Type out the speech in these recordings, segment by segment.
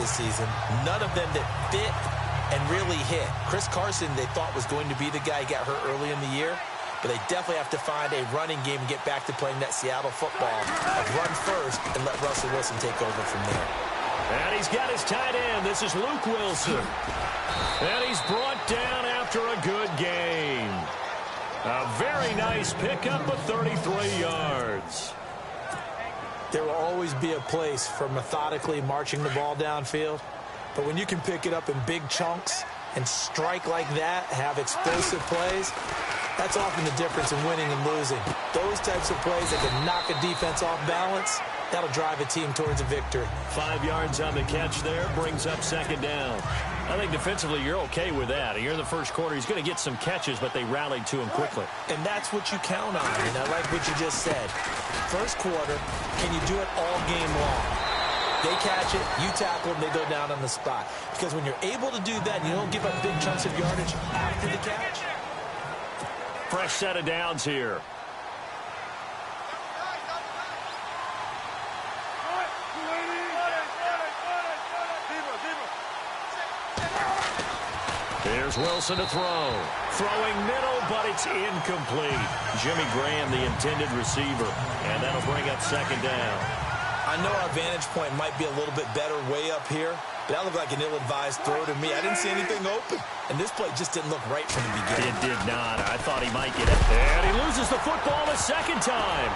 this season. None of them that fit and really hit. Chris Carson, they thought was going to be the guy who got hurt early in the year, but they definitely have to find a running game and get back to playing that Seattle football of run first and let Russell Wilson take over from there. And he's got his tight end. This is Luke Wilson. And he's brought down after a good game. A very nice pickup of 33 yards. There will always be a place for methodically marching the ball downfield. But when you can pick it up in big chunks and strike like that, have explosive plays, that's often the difference in winning and losing. Those types of plays that can knock a defense off balance, that'll drive a team towards a victory. 5 yards on the catch there, brings up second down. I think defensively you're okay with that. Here in the first quarter, he's going to get some catches, but they rallied to him quickly. And that's what you count on, and I like what you just said. First quarter, can you do it all game long? They catch it, you tackle them, they go down on the spot. Because when you're able to do that, and you don't give up big chunks of yardage after the catch. Fresh set of downs here. Here's Wilson to throw. Throwing middle, but it's incomplete. Jimmy Graham, the intended receiver. And that'll bring up second down. I know our vantage point might be a little bit better way up here, but that looked like an ill-advised throw to me. I didn't see anything open, and this play just didn't look right from the beginning. It did not. I thought he might get it. And he loses the football a second time.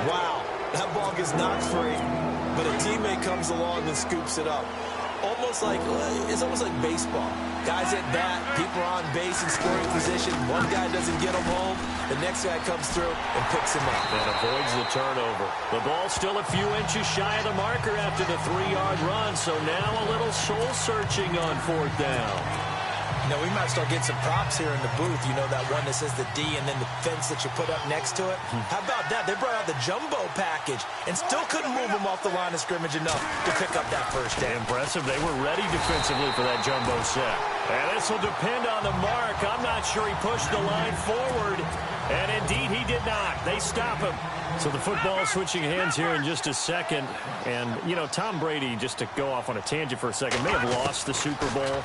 Wow, that ball gets knocked free, but a teammate comes along and scoops it up. It's almost like baseball. Guys at bat, people are on base in scoring position. One guy doesn't get him home. The next guy comes through and picks him up. And avoids the turnover. The ball still a few inches shy of the marker after the 3-yard run. So now a little soul-searching on fourth down. You know, we might start getting some props here in the booth. You know, that one that says the D and then the fence that you put up next to it. How about that? They brought out the jumbo package and still couldn't move them off the line of scrimmage enough to pick up that first down. Impressive. They were ready defensively for that jumbo set. And this will depend on the mark. I'm not sure he pushed the line forward. And indeed, he did not. They stop him. So the football switching hands here in just a second. And, you know, Tom Brady, just to go off on a tangent for a second, may have lost the Super Bowl.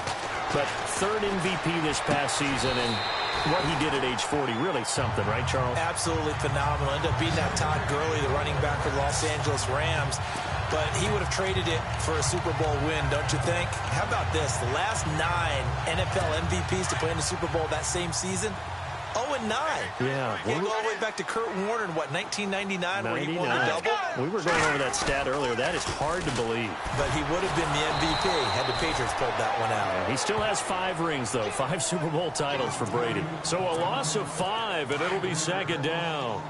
But third MVP this past season, and what he did at age 40, really something, right, Charles? Absolutely phenomenal. Ended up beating out Todd Gurley, the running back for the Los Angeles Rams. But he would have traded it for a Super Bowl win, don't you think? How about this? The last 9 NFL MVPs to play in the Super Bowl that same season, 0-9. Yeah. We'll go all the way back to Kurt Warner in, what, 1999, where he won the double? We were going over that stat earlier. That is hard to believe. But he would have been the MVP had the Patriots pulled that one out. Yeah, he still has 5 rings, though. 5 Super Bowl titles for Brady. So a loss of 5, and it'll be second down.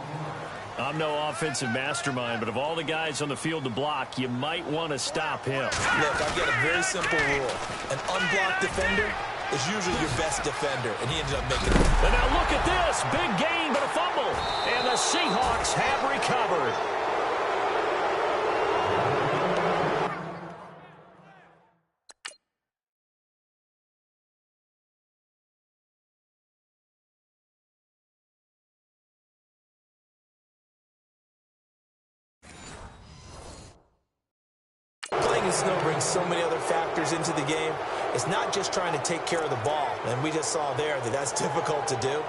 I'm no offensive mastermind, but of all the guys on the field to block, you might want to stop him. Look, I've got a very simple rule. An unblocked defender is usually your best defender, and he ended up making it. And now look at this. Big gain, but a fumble. And the Seahawks have recovered. Playing in snow brings so many other factors into the game. It's not just trying to take care of the ball, and we just saw there that that's difficult to do,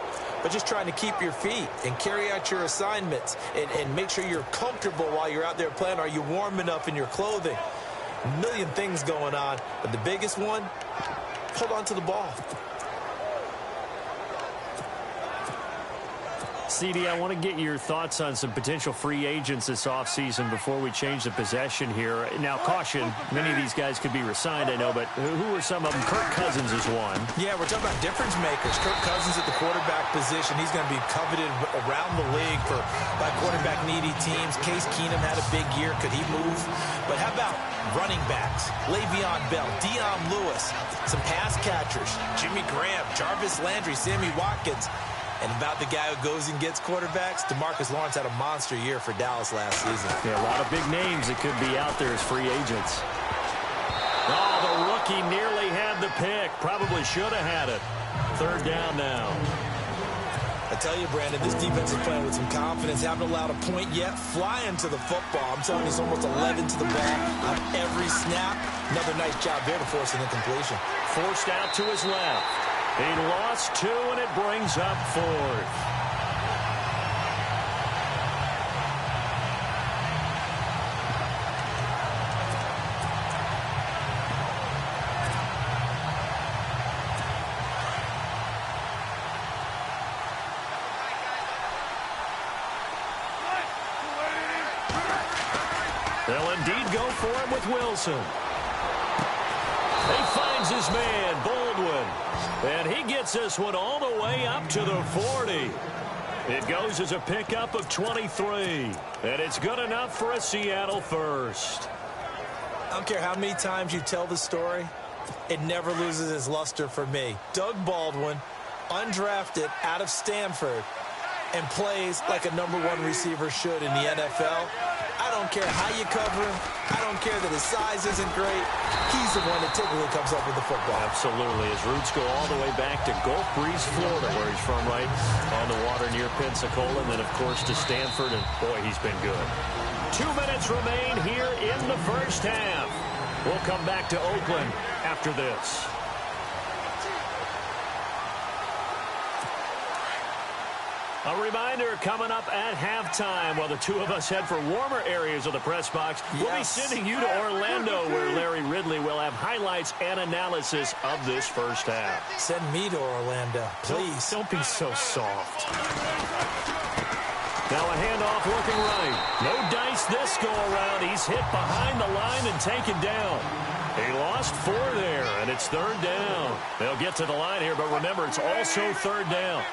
but just trying to keep your feet and carry out your assignments and make sure you're comfortable while you're out there playing. Are you warm enough in your clothing? A million things going on, but the biggest one, hold on to the ball. CD, I want to get your thoughts on some potential free agents this offseason before we change the possession here. Now, caution, many of these guys could be re-signed, I know, but who are some of them? Kirk Cousins is one. Yeah, we're talking about difference makers. Kirk Cousins at the quarterback position. He's going to be coveted around the league by quarterback-needy teams. Case Keenum had a big year. Could he move? But how about running backs? Le'Veon Bell, Dion Lewis, some pass catchers, Jimmy Graham, Jarvis Landry, Sammy Watkins. And about the guy who goes and gets quarterbacks, DeMarcus Lawrence had a monster year for Dallas last season. Yeah, a lot of big names that could be out there as free agents. Oh, the rookie nearly had the pick. Probably should have had it. Third down now. I tell you, Brandon, this defense is playing with some confidence. Haven't allowed a point yet. Flying to the football. I'm telling you, it's almost 11 to the ball on every snap. Another nice job there to force an incompletion. Forced out to his left. He lost 2, and it brings up 4th. They'll indeed go for him with Wilson. He finds his man, Baldwin. And he gets this one all the way up to the 40. It goes as a pickup of 23. And it's good enough for a Seattle first. I don't care how many times you tell the story, it never loses its luster for me. Doug Baldwin, undrafted out of Stanford, and plays like a #1 receiver should in the NFL. I don't care how you cover him. I don't care that his size isn't great. He's the one that typically comes up with the football. Absolutely. His roots go all the way back to Gulf Breeze, Florida, where he's from, right on the water near Pensacola. And then, of course, to Stanford. And, boy, he's been good. 2 minutes remain here in the first half. We'll come back to Oakland after this. A reminder coming up at halftime while the two of us head for warmer areas of the press box. Yes. We'll be sending you to Orlando where Larry Ridley will have highlights and analysis of this first half. Send me to Orlando, please. Don't be so soft. Now a handoff looking right. No dice this go around. He's hit behind the line and taken down. He lost 4 there, and it's 3rd down. They'll get to the line here, but remember, it's also 3rd down.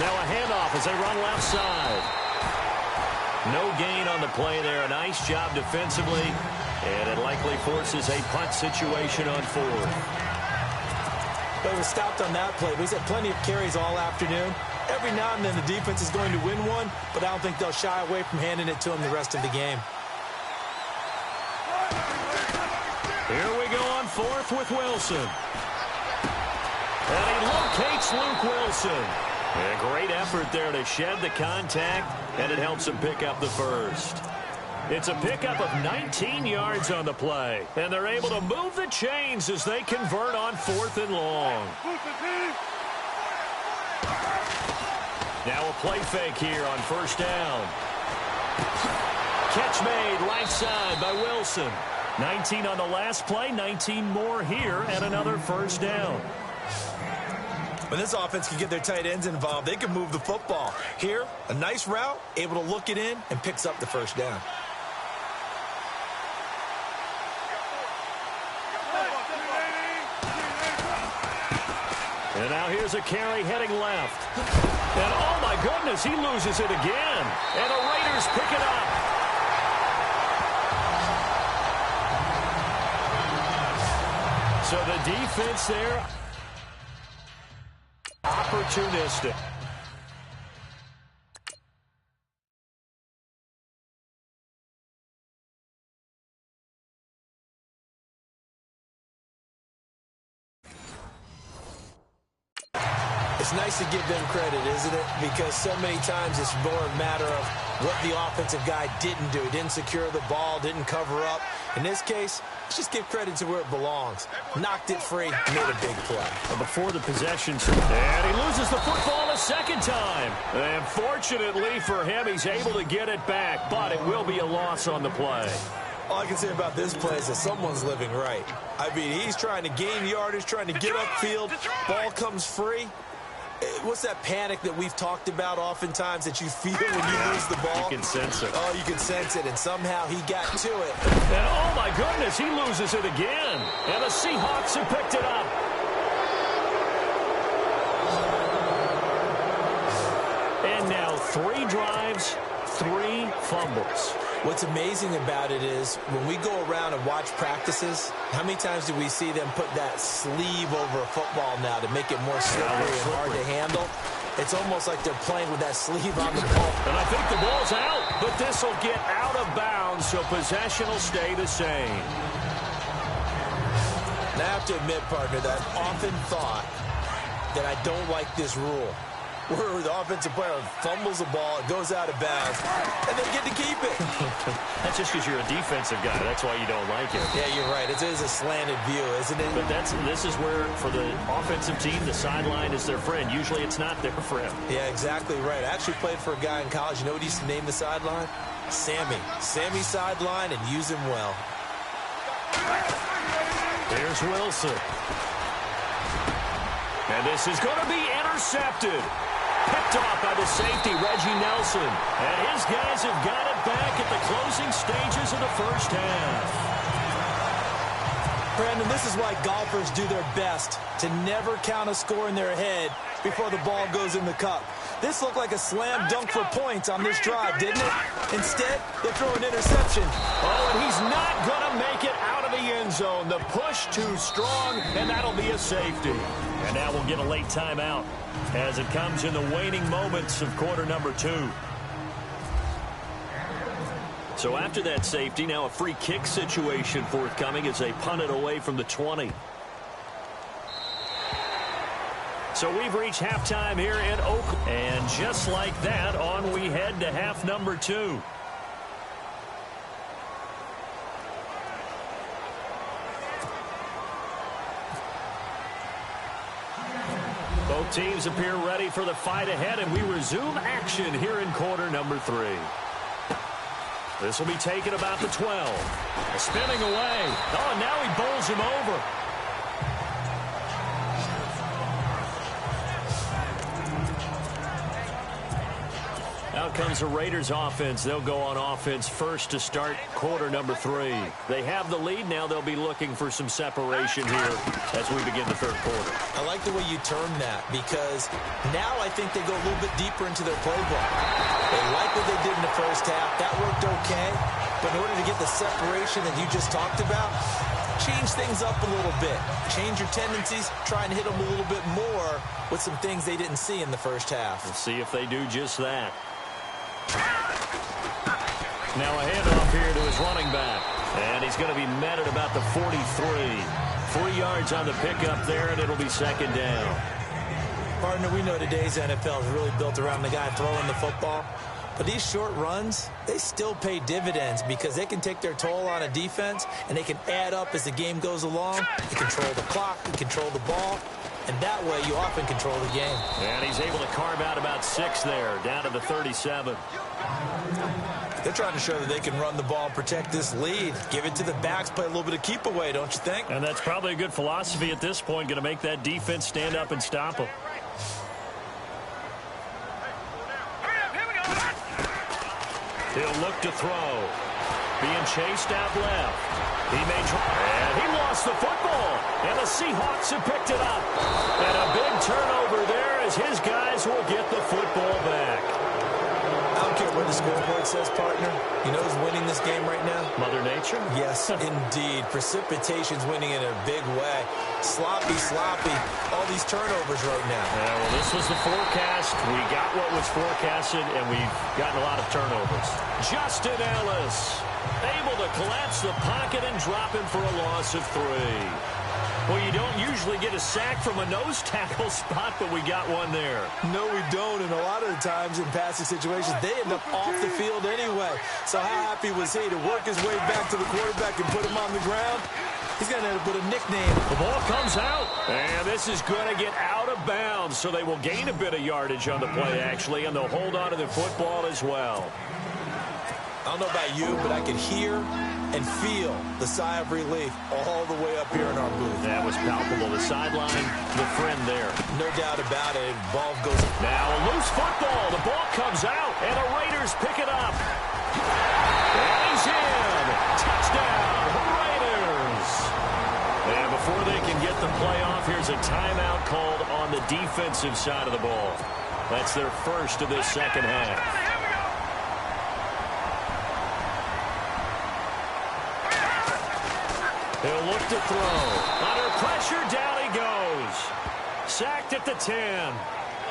Now a handoff as they run left side. No gain on the play there. A nice job defensively. And it likely forces a punt situation on 4th. But it was stopped on that play. He's had plenty of carries all afternoon. Every now and then the defense is going to win one, but I don't think they'll shy away from handing it to him the rest of the game. Here we go on 4th with Wilson. And he locates Luke Wilson. A great effort there to shed the contact, and it helps him pick up the first. It's a pickup of 19 yards on the play, and they're able to move the chains as they convert on 4th and long. Now a play fake here on 1st down. Catch made right side by Wilson. 19 on the last play, 19 more here, and another 1st down. When this offense can get their tight ends involved, they can move the football. Here, a nice route, able to look it in, and picks up the 1st down. And now here's a carry heading left. And oh my goodness, he loses it again. And the Raiders pick it up. So the defense there, opportunistic. It's nice to give them credit, isn't it? Because so many times it's more a matter of what the offensive guy didn't do. Didn't secure the ball, didn't cover up. In this case, let's just give credit to where it belongs. Knocked it free, made a big play. Well, before the possession, and he loses the football a second time. And fortunately for him, he's able to get it back, but it will be a loss on the play. All I can say about this play is that someone's living right. I mean, he's trying to gain yardage, trying to get upfield. Ball comes free. What's that panic that we've talked about oftentimes that you feel when you lose the ball? You can sense it. Oh, you can sense it, and somehow he got to it. And oh, my goodness, he loses it again. And the Seahawks have picked it up. And now 3 drives, 3 fumbles. What's amazing about it is when we go around and watch practices, how many times do we see them put that sleeve over a football now to make it more slippery and hard to handle? It's almost like they're playing with that sleeve on the ball. And I think the ball's out, but this will get out of bounds, so possession will stay the same. And I have to admit, partner, that I've often thought that I don't like this rule, where the offensive player fumbles the ball, it goes out of bounds, and they get to keep it. That's just because you're a defensive guy. That's why you don't like it. Yeah, you're right. It is a slanted view, isn't it? But this is where, for the offensive team, the sideline is their friend. Usually it's not their friend. Yeah, exactly right. I actually played for a guy in college. You know what he used to name the sideline? Sammy. Sammy sideline, and use him well. Here's Wilson. And this is going to be intercepted. Picked off by the safety, Reggie Nelson. And his guys have got it back at the closing stages of the first half. Brandon, this is why golfers do their best to never count a score in their head before the ball goes in the cup. This looked like a slam dunk for points on this drive, didn't it? Instead, they throw an interception. Oh, and he's not going to make it out of the end zone. The push too strong, and that'll be a safety. And now we'll get a late timeout as it comes in the waning moments of quarter number 2. So after that safety, now a free kick situation forthcoming as they punt it away from the 20. So we've reached halftime here in Oakland. And just like that, on we head to half number 2. Both teams appear ready for the fight ahead, and we resume action here in quarter number 3. This will be taken about the 12. Spinning away. Oh, and now he bowls him over. Out comes the Raiders offense. They'll go on offense first to start quarter number 3. They have the lead. Now they'll be looking for some separation here as we begin the third quarter. I like the way you term that, because now I think they go a little bit deeper into their playbook. They like what they did in the first half. That worked okay. But in order to get the separation that you just talked about, change things up a little bit. Change your tendencies. Try and hit them a little bit more with some things they didn't see in the first half. We'll see if they do just that. Now a handoff here to his running back. And he's going to be met at about the 43. 3 yards on the pickup there, and it'll be second down. Partner, we know today's NFL is really built around the guy throwing the football. But these short runs, they still pay dividends because they can take their toll on a defense, and they can add up as the game goes along. You control the clock, you control the ball, and that way you often control the game. And he's able to carve out about 6 there, down to the 37. They're trying to show that they can run the ball and protect this lead. Give it to the backs, play a little bit of keep away, don't you think? And that's probably a good philosophy at this point, going to make that defense stand up and stop them. He'll look to throw. Being chased out left. He may try. And he lost the football. And the Seahawks have picked it up. And a big turnover there as his guys will get the football back. I don't care what the scoreboard says, partner. You know who's winning this game right now? Mother Nature? Yes, indeed. Precipitation's winning in a big way. Sloppy. All these turnovers right now. Yeah, well, this was the forecast. We got what was forecasted, and we've gotten a lot of turnovers. Justin Ellis able to collapse the pocket and drop him for a loss of 3. Well, you don't usually get a sack from a nose tackle spot, but we got one there. No, we don't, and a lot of the times in passing situations, they end up off the field anyway. So how happy was he to work his way back to the quarterback and put him on the ground? He's going to end up with a nickname. The ball comes out, and this is going to get out of bounds, so they will gain a bit of yardage on the play, actually, and they'll hold on to the football as well. I don't know about you, but I could hear and feel the sigh of relief all the way up here in our booth. That was palpable. The sideline, the friend there. No doubt about it. Ball goes. Now a loose football. The ball comes out, and the Raiders pick it up. And he's in. Touchdown, Raiders. And before they can get the play off, here's a timeout called on the defensive side of the ball. That's their first of this second half. He'll look to throw. Under pressure, down he goes. Sacked at the 10.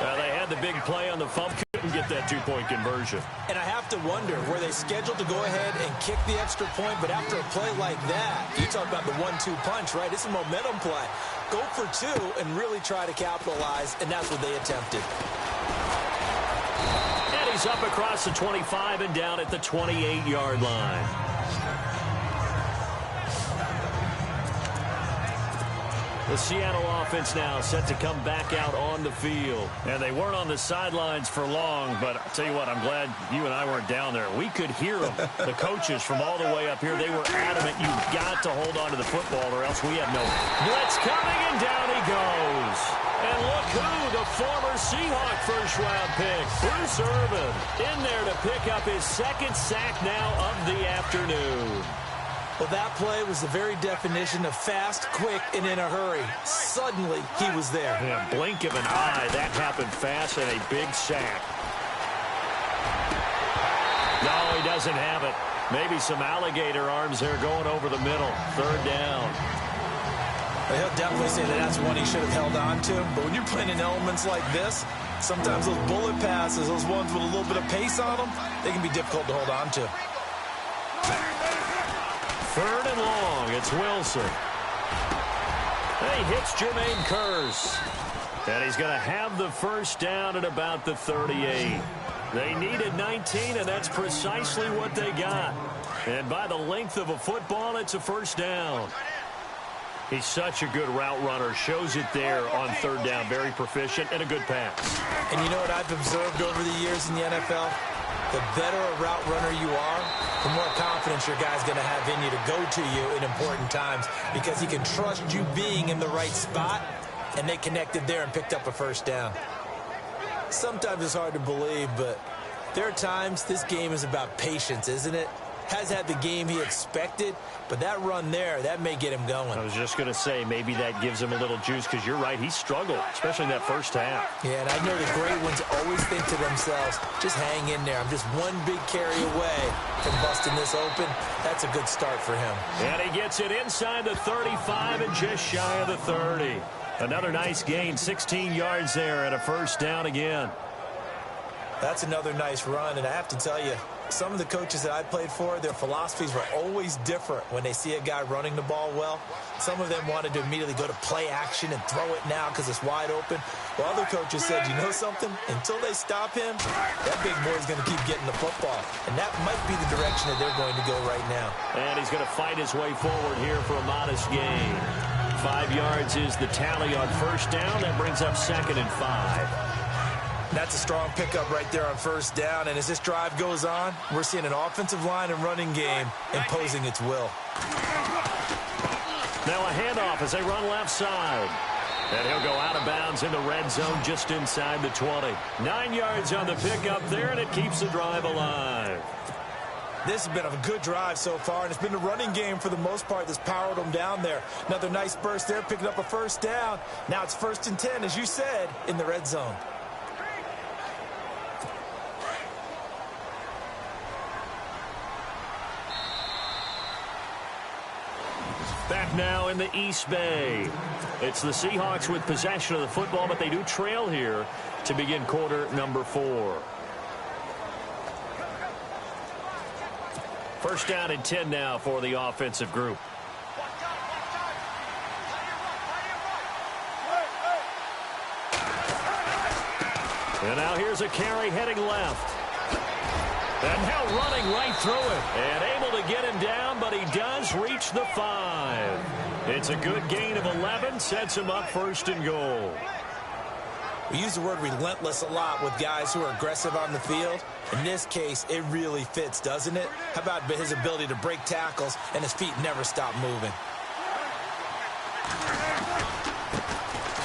They had the big play on the fumble, couldn't get that two-point conversion. And I have to wonder, were they scheduled to go ahead and kick the extra point, but after a play like that, you talk about the 1-2 punch, right? It's a momentum play. Go for two and really try to capitalize, and that's what they attempted. And he's up across the 25 and down at the 28-yard line. The Seattle offense now set to come back out on the field. And they weren't on the sidelines for long, but I'll tell you what, I'm glad you and I weren't down there. We could hear them. The coaches from all the way up here, they were adamant, you've got to hold on to the football or else we have no blitz coming, and down he goes. And look who, the former Seahawk first-round pick, Bruce Irvin, in there to pick up his second sack now of the afternoon. Well, that play was the very definition of fast, quick, and in a hurry. Suddenly, he was there. In a blink of an eye, that happened fast and a big sack. No, he doesn't have it. Maybe some alligator arms there going over the middle. Third down. Well, he'll definitely say that that's one he should have held on to. But when you're playing in elements like this, sometimes those bullet passes, those ones with a little bit of pace on them, they can be difficult to hold on to. Third and long, it's Wilson. He hits Jermaine Kearse. And he's going to have the first down at about the 38. They needed 19, and that's precisely what they got. And by the length of a football, it's a first down. He's such a good route runner. Shows it there on third down. Very proficient and a good pass. And you know what I've observed over the years in the NFL? The better a route runner you are, the more confidence your guy's going to have in you to go to you in important times because he can trust you being in the right spot, and they connected there and picked up a first down. Sometimes it's hard to believe, but there are times this game is about patience, isn't it? Has had the game he expected, but that run there, that may get him going. I was just going to say, maybe that gives him a little juice because you're right, he struggled, especially in that first half. Yeah, and I know the great ones always think to themselves, just hang in there. I'm just one big carry away from busting this open. That's a good start for him. And he gets it inside the 35 and just shy of the 30. Another nice gain, 16 yards there and a first down again. That's another nice run, and I have to tell you, some of the coaches that I played for, their philosophies were always different when they see a guy running the ball well. Some of them wanted to immediately go to play action and throw it now because it's wide open. While other coaches said, you know something? Until they stop him, that big boy's going to keep getting the football. And that might be the direction that they're going to go right now. And he's going to fight his way forward here for a modest gain. 5 yards is the tally on first down. That brings up 2nd and 5. That's a strong pickup right there on first down. And as this drive goes on, we're seeing an offensive line and running game imposing its will. Now a handoff as they run left side. And he'll go out of bounds in the red zone just inside the 20. 9 yards on the pickup there, and it keeps the drive alive. This has been a good drive so far, and it's been the running game for the most part that's powered them down there. Another nice burst there, picking up a first down. Now it's 1st and 10, as you said, in the red zone. Back now in the East Bay. It's the Seahawks with possession of the football, but they do trail here to begin quarter number 4. First down and 10 now for the offensive group. And now here's a carry heading left. And now running right through it. And able to get him down, but he does reach the 5. It's a good gain of 11, sets him up 1st and goal. We use the word relentless a lot with guys who are aggressive on the field. In this case, it really fits, doesn't it? How about his ability to break tackles and his feet never stop moving?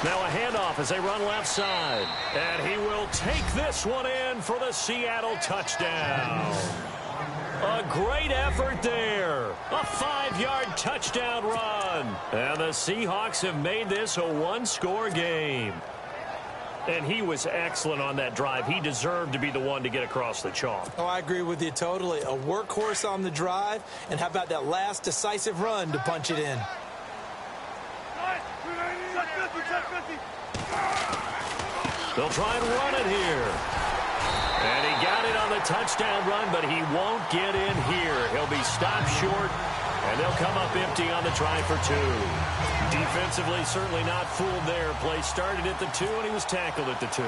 Now a handoff as they run left side. And he will take this one in for the Seattle touchdown. A great effort there. A 5-yard touchdown run. And the Seahawks have made this a one-score game. And he was excellent on that drive. He deserved to be the one to get across the chalk. Oh, I agree with you totally. A workhorse on the drive. And how about that last decisive run to punch it in? They'll try and run it here. And he got it on the touchdown run, but he won't get in here. He'll be stopped short, and they'll come up empty on the try for 2. Defensively, certainly not fooled there. Play started at the 2, and he was tackled at the 2.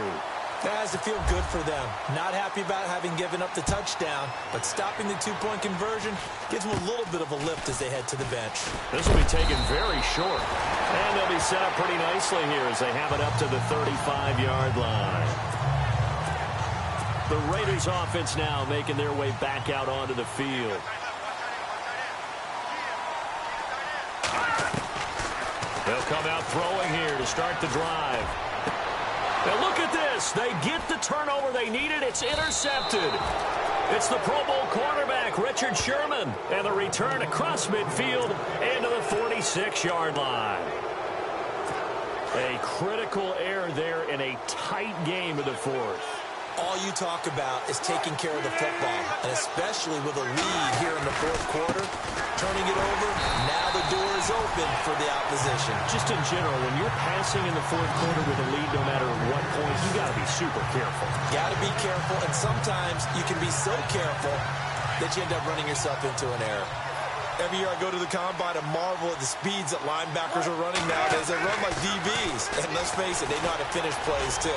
That has to feel good for them. Not happy about having given up the touchdown, but stopping the 2-point conversion gives them a little bit of a lift as they head to the bench. This will be taken very short. And they'll be set up pretty nicely here as they have it up to the 35-yard line. The Raiders offense now making their way back out onto the field. They'll come out throwing here to start the drive. Now look at this. They get the turnover they needed. It's intercepted. It's the Pro Bowl cornerback, Richard Sherman. And the return across midfield into the 46-yard line. A critical error there in a tight game in the fourth. All you talk about is taking care of the football, and especially with a lead here in the fourth quarter, turning it over, now the door is open for the opposition. Just in general, when you're passing in the fourth quarter with a lead, no matter what point, you got to be super careful. Got to be careful, and sometimes you can be so careful that you end up running yourself into an error. Every year I go to the combine and marvel at the speeds that linebackers are running nowadays. They run like DBs, and let's face it, they know how to finish plays too.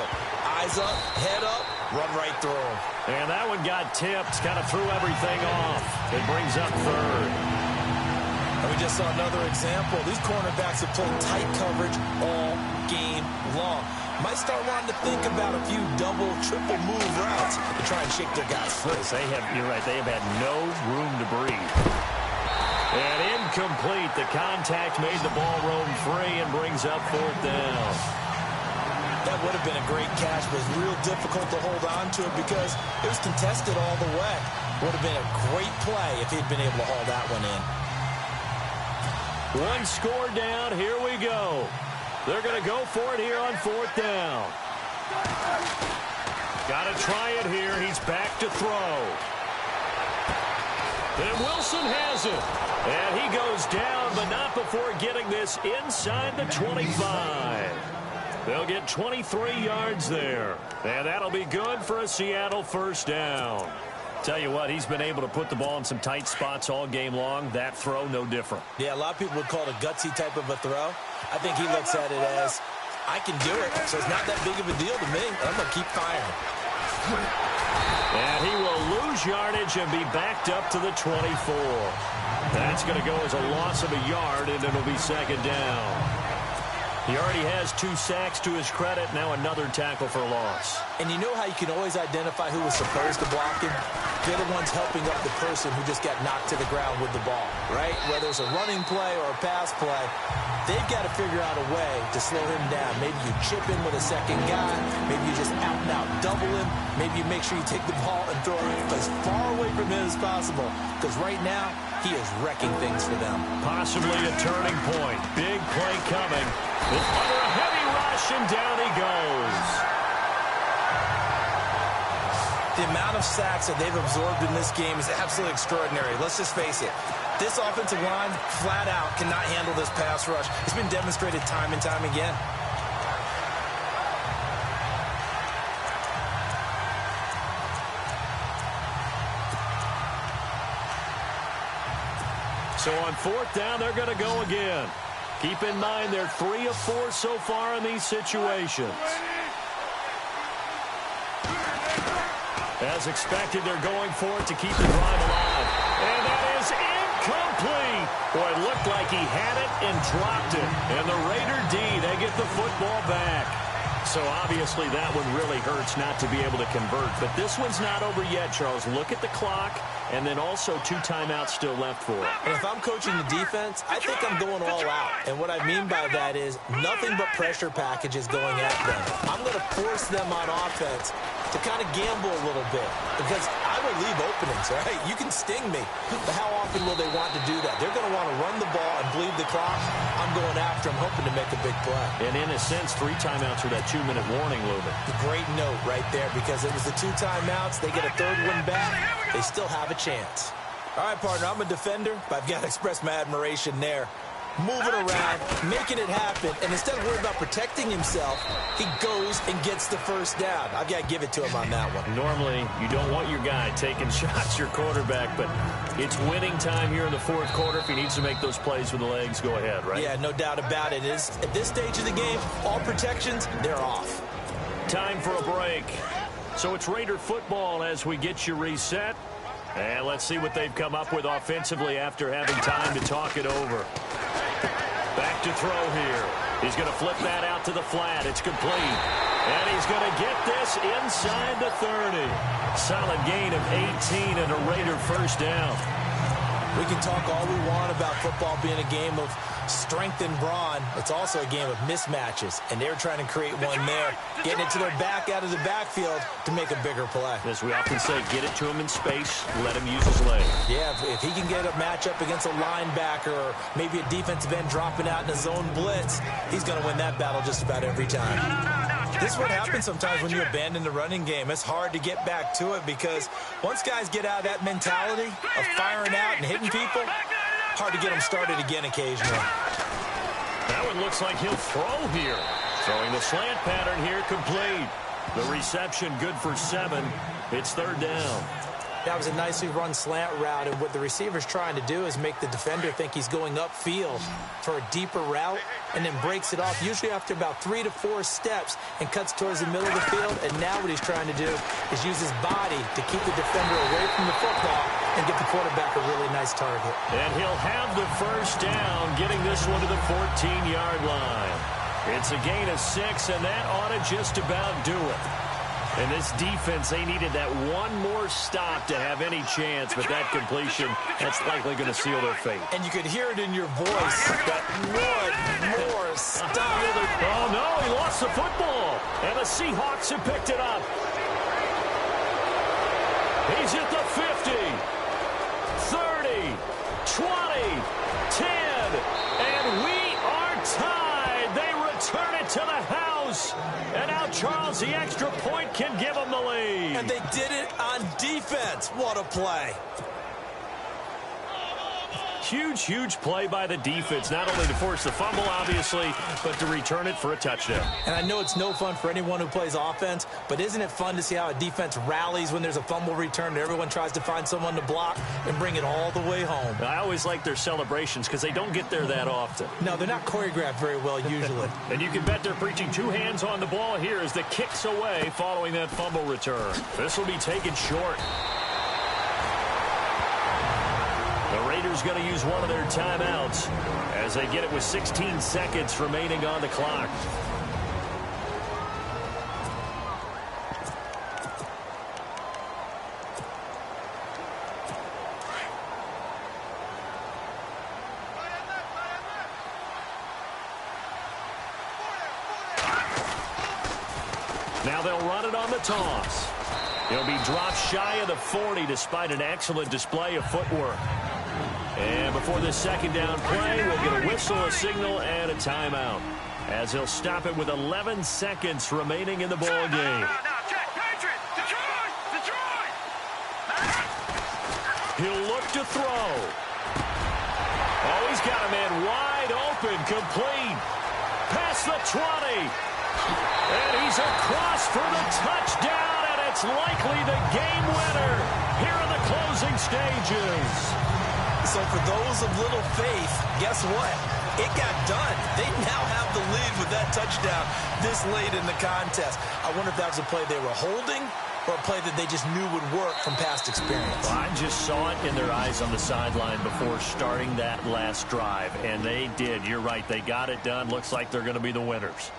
Eyes up, head up, run right through them. And that one got tipped, kind of threw everything off. It brings up third. And we just saw another example. These cornerbacks have played tight coverage all game long. Might start wanting to think about a few double, triple move routes to try and shake their guys' foot. You're right, they have had no room to breathe. And incomplete. The contact made the ball roam free and brings up fourth down. That would have been a great catch, but it was real difficult to hold on to it because it was contested all the way. Would have been a great play if he'd been able to haul that one in. One score down. Here we go. They're going to go for it here on fourth down. Got to try it here. He's back to throw. And Wilson has it. And he goes down, but not before getting this inside the 25. They'll get 23 yards there. And that'll be good for a Seattle first down. Tell you what, he's been able to put the ball in some tight spots all game long. That throw, no different. Yeah, a lot of people would call it a gutsy type of a throw. I think he looks at it as, I can do it, so it's not that big of a deal to me. I'm going to keep firing. And he will lose yardage and be backed up to the 24. That's going to go as a loss of a yard, and it'll be second down. He already has 2 sacks to his credit. Now another tackle for a loss. And you know how you can always identify who was supposed to block him? They're the ones helping up the person who just got knocked to the ground with the ball, right? Whether it's a running play or a pass play, they've got to figure out a way to slow him down. Maybe you chip him with a second guy. Maybe you just out and out double him. Maybe you make sure you take the ball and throw it as far away from him as possible. Because right now, he is wrecking things for them. Possibly a turning point. Big play coming. Under a heavy rush, and down he goes. The amount of sacks that they've absorbed in this game is absolutely extraordinary. Let's just face it. This offensive line, flat out, cannot handle this pass rush. It's been demonstrated time and time again. So on fourth down, they're going to go again. Keep in mind, they're 3 of 4 so far in these situations. As expected, they're going for it to keep the drive alive. And that is incomplete. Boy, it looked like he had it and dropped it. And the Raider D, they get the football back. So obviously that one really hurts not to be able to convert. But this one's not over yet, Charles. Look at the clock, and then also 2 timeouts still left for it. And if I'm coaching the defense, I think I'm going all out. And what I mean by that is nothing but pressure packages going at them. I'm going to force them on offense to kind of gamble a little bit because I will leave openings, right? You can sting me, but how often will they want to do that? They're going to want to run the ball and bleed the clock. I'm going after them, hoping to make a big play. And in a sense, 3 timeouts with that 2-minute warning looming. Great note right there because it was the 2 timeouts. They get a 3rd one back. They still have a chance. All right, partner, I'm a defender, but I've got to express my admiration there. moving around, making it happen, and instead of worrying about protecting himself, he goes and gets the first down. I've got to give it to him on that one. Normally, you don't want your guy taking shots, your quarterback, but it's winning time here in the fourth quarter. If he needs to make those plays with the legs, go ahead, right? Yeah, no doubt about it. At this stage of the game, all protections, they're off. Time for a break. So it's Raider football as we get you reset. And let's see what they've come up with offensively after having time to talk it over. Back to throw here. He's going to flip that out to the flat. It's complete. And he's going to get this inside the 30. Solid gain of 18 and a Raider first down. We can talk all we want about football being a game of strength and brawn. It's also a game of mismatches, and they're trying to create one there, getting it to their back out of the backfield to make a bigger play. As we often say, get it to him in space, let him use his legs. Yeah, if he can get a matchup against a linebacker or maybe a defensive end dropping out in a zone blitz, he's going to win that battle just about every time. This is what happens sometimes when you abandon the running game. It's hard to get back to it because once guys get out of that mentality of firing out and hitting people, hard to get them started again occasionally. That one looks like he'll throw here. Throwing the slant pattern here complete. The reception good for 7. It's third down. That was a nicely run slant route, and what the receiver's trying to do is make the defender think he's going upfield for a deeper route and then breaks it off, usually after about 3 to 4 steps, and cuts towards the middle of the field. And now what he's trying to do is use his body to keep the defender away from the football and get the quarterback a really nice target. And he'll have the first down, getting this one to the 14-yard line. It's a gain of 6, and that ought to just about do it. And this defense, they needed that one more stop to have any chance, but that completion, that's likely going to seal their fate. And you could hear it in your voice, that one more stop. Oh, no, he lost the football. And the Seahawks have picked it up. He's at the 50, 30, 20, 10, and we are tied. They return it to the house. And now Charles, the extra point, can give them the lead. And they did it on defense. What a play. Huge, huge play by the defense, not only to force the fumble, obviously, but to return it for a touchdown. And I know it's no fun for anyone who plays offense, but isn't it fun to see how a defense rallies when there's a fumble return and everyone tries to find someone to block and bring it all the way home? I always like their celebrations because they don't get there that often. No, they're not choreographed very well usually. And you can bet they're preaching 2 hands on the ball here as the kick's away following that fumble return. This will be taken short. The Raiders going to use one of their timeouts as they get it with 16 seconds remaining on the clock. Now they'll run it on the toss. He'll be dropped shy of the 40 despite an excellent display of footwork. And before this second down play, we'll get a whistle, a signal, and a timeout as he'll stop it with 11 seconds remaining in the ball game. He'll look to throw. Oh, he's got a man wide open, complete. Past the 20. And he's across for the touchdown, and it's likely the game winner here in the closing stages. So for those of little faith, guess what? It got done. They now have the lead with that touchdown this late in the contest. I wonder if that was a play they were holding or a play that they just knew would work from past experience. Well, I just saw it in their eyes on the sideline before starting that last drive, and they did. You're right. They got it done. Looks like they're going to be the winners.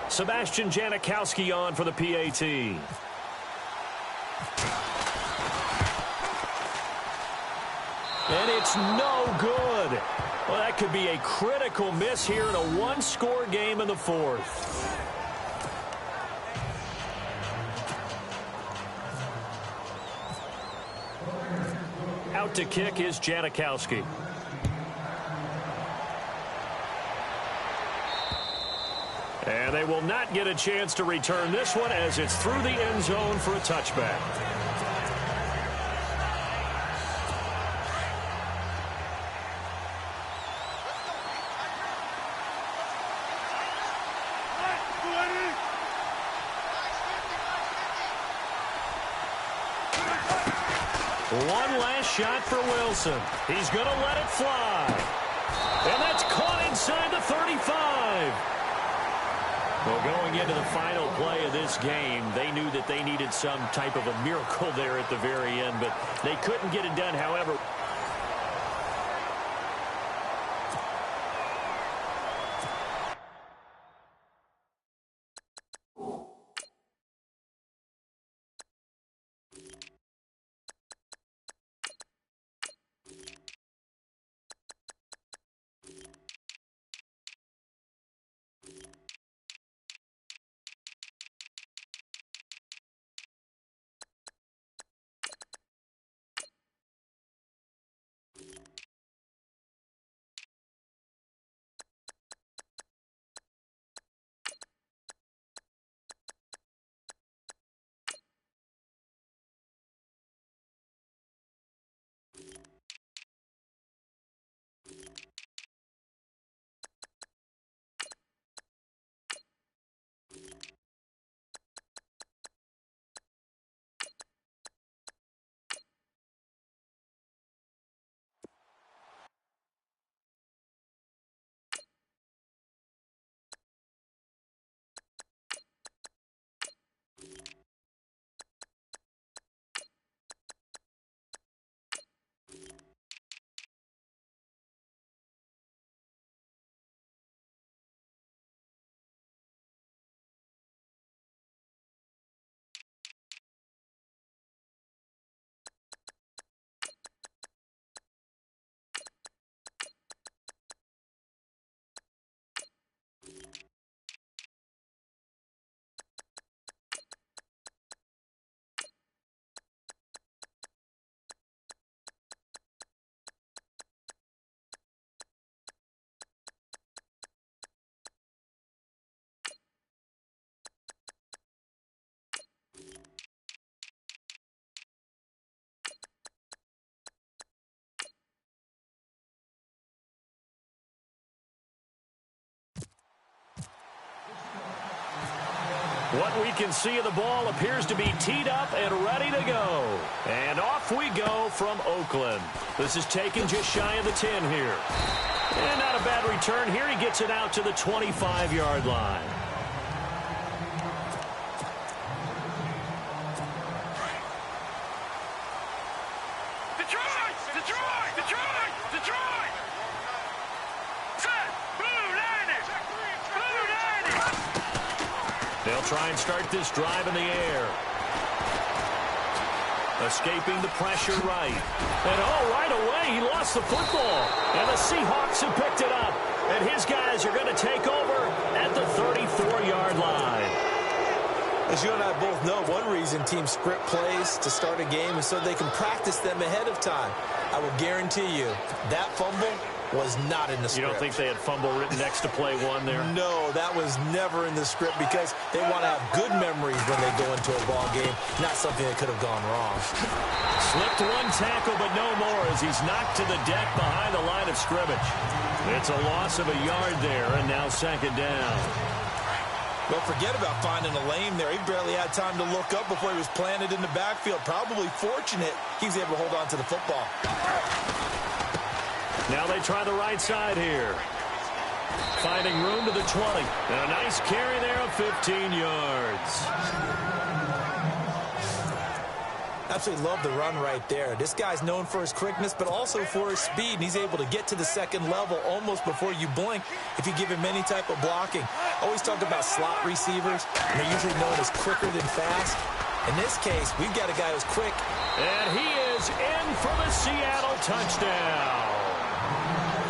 Sebastian Janikowski on for the PAT. And it's no good. Well, that could be a critical miss here in a one-score game in the fourth. Out to kick is Janikowski. And they will not get a chance to return this one as it's through the end zone for a touchback. One last shot for Wilson. He's going to let it fly. And that's caught inside the 35. Well, going into the final play of this game, they knew that they needed some type of a miracle there at the very end, but they couldn't get it done. However, what we can see of the ball appears to be teed up and ready to go. And off we go from Oakland. This is taken just shy of the 10 here. And not a bad return here. He gets it out to the 25-yard line. They'll try and start this drive in the air. Escaping the pressure right. And right away, he lost the football. And the Seahawks have picked it up. And his guys are going to take over at the 34-yard line. As you and I both know, one reason teams script plays to start a game is so they can practice them ahead of time. I will guarantee you that fumble was not in the script. You don't think they had fumble written next to play one there? No, that was never in the script because they want to have good memories when they go into a ball game, not something that could have gone wrong. Slipped one tackle, but no more as he's knocked to the deck behind the line of scrimmage. It's a loss of a yard there, and now second down. Well, forget about finding a lane there. He barely had time to look up before he was planted in the backfield. Probably fortunate he was able to hold on to the football. Now they try the right side here. Finding room to the 20. And a nice carry there of 15 yards. Absolutely love the run right there. This guy's known for his quickness, but also for his speed. And he's able to get to the second level almost before you blink if you give him any type of blocking. Always talk about slot receivers, and they're usually known as quicker than fast. In this case, we've got a guy who's quick. And he is in for the Seattle touchdown.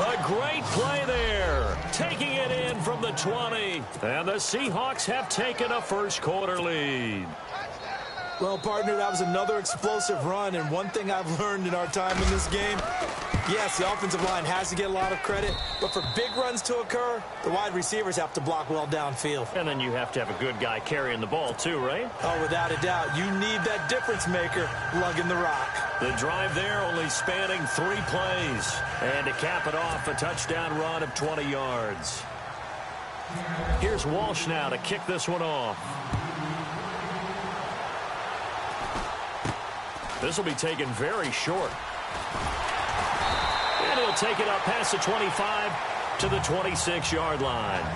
A great play there. Taking it in from the 20. And the Seahawks have taken a first quarter lead. Well, partner, that was another explosive run, and one thing I've learned in our time in this game, yes, the offensive line has to get a lot of credit, but for big runs to occur, the wide receivers have to block well downfield. And then you have to have a good guy carrying the ball too, right? Oh, without a doubt. You need that difference maker lugging the rock. The drive there only spanning 3 plays. And to cap it off, a touchdown run of 20 yards. Here's Walsh now to kick this one off. This will be taken very short. And he'll take it up past the 25 to the 26-yard line.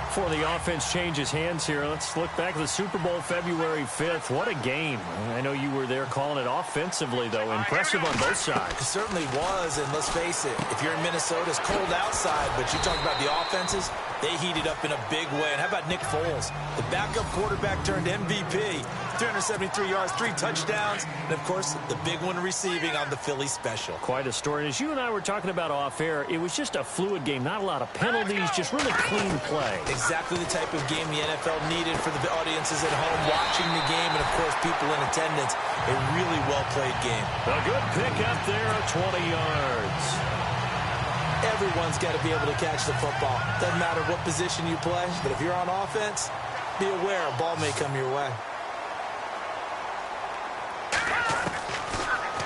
Before the offense changes hands here, let's look back at the Super Bowl February 5th. What a game. I know you were there calling it offensively, though. Impressive on both sides. It certainly was, and let's face it, if you're in Minnesota, it's cold outside, but you talk about the offenses, they heated up in a big way. And how about Nick Foles? The backup quarterback turned MVP. 373 yards, 3 touchdowns, and, of course, the big one receiving on the Philly special. Quite a story. And as you and I were talking about off-air, it was just a fluid game. Not a lot of penalties, just really clean play. Exactly the type of game the NFL needed for the audiences at home watching the game and, of course, people in attendance. A really well-played game. A good pick up there of 20 yards. Everyone's got to be able to catch the football. Doesn't matter what position you play, but if you're on offense, be aware a ball may come your way.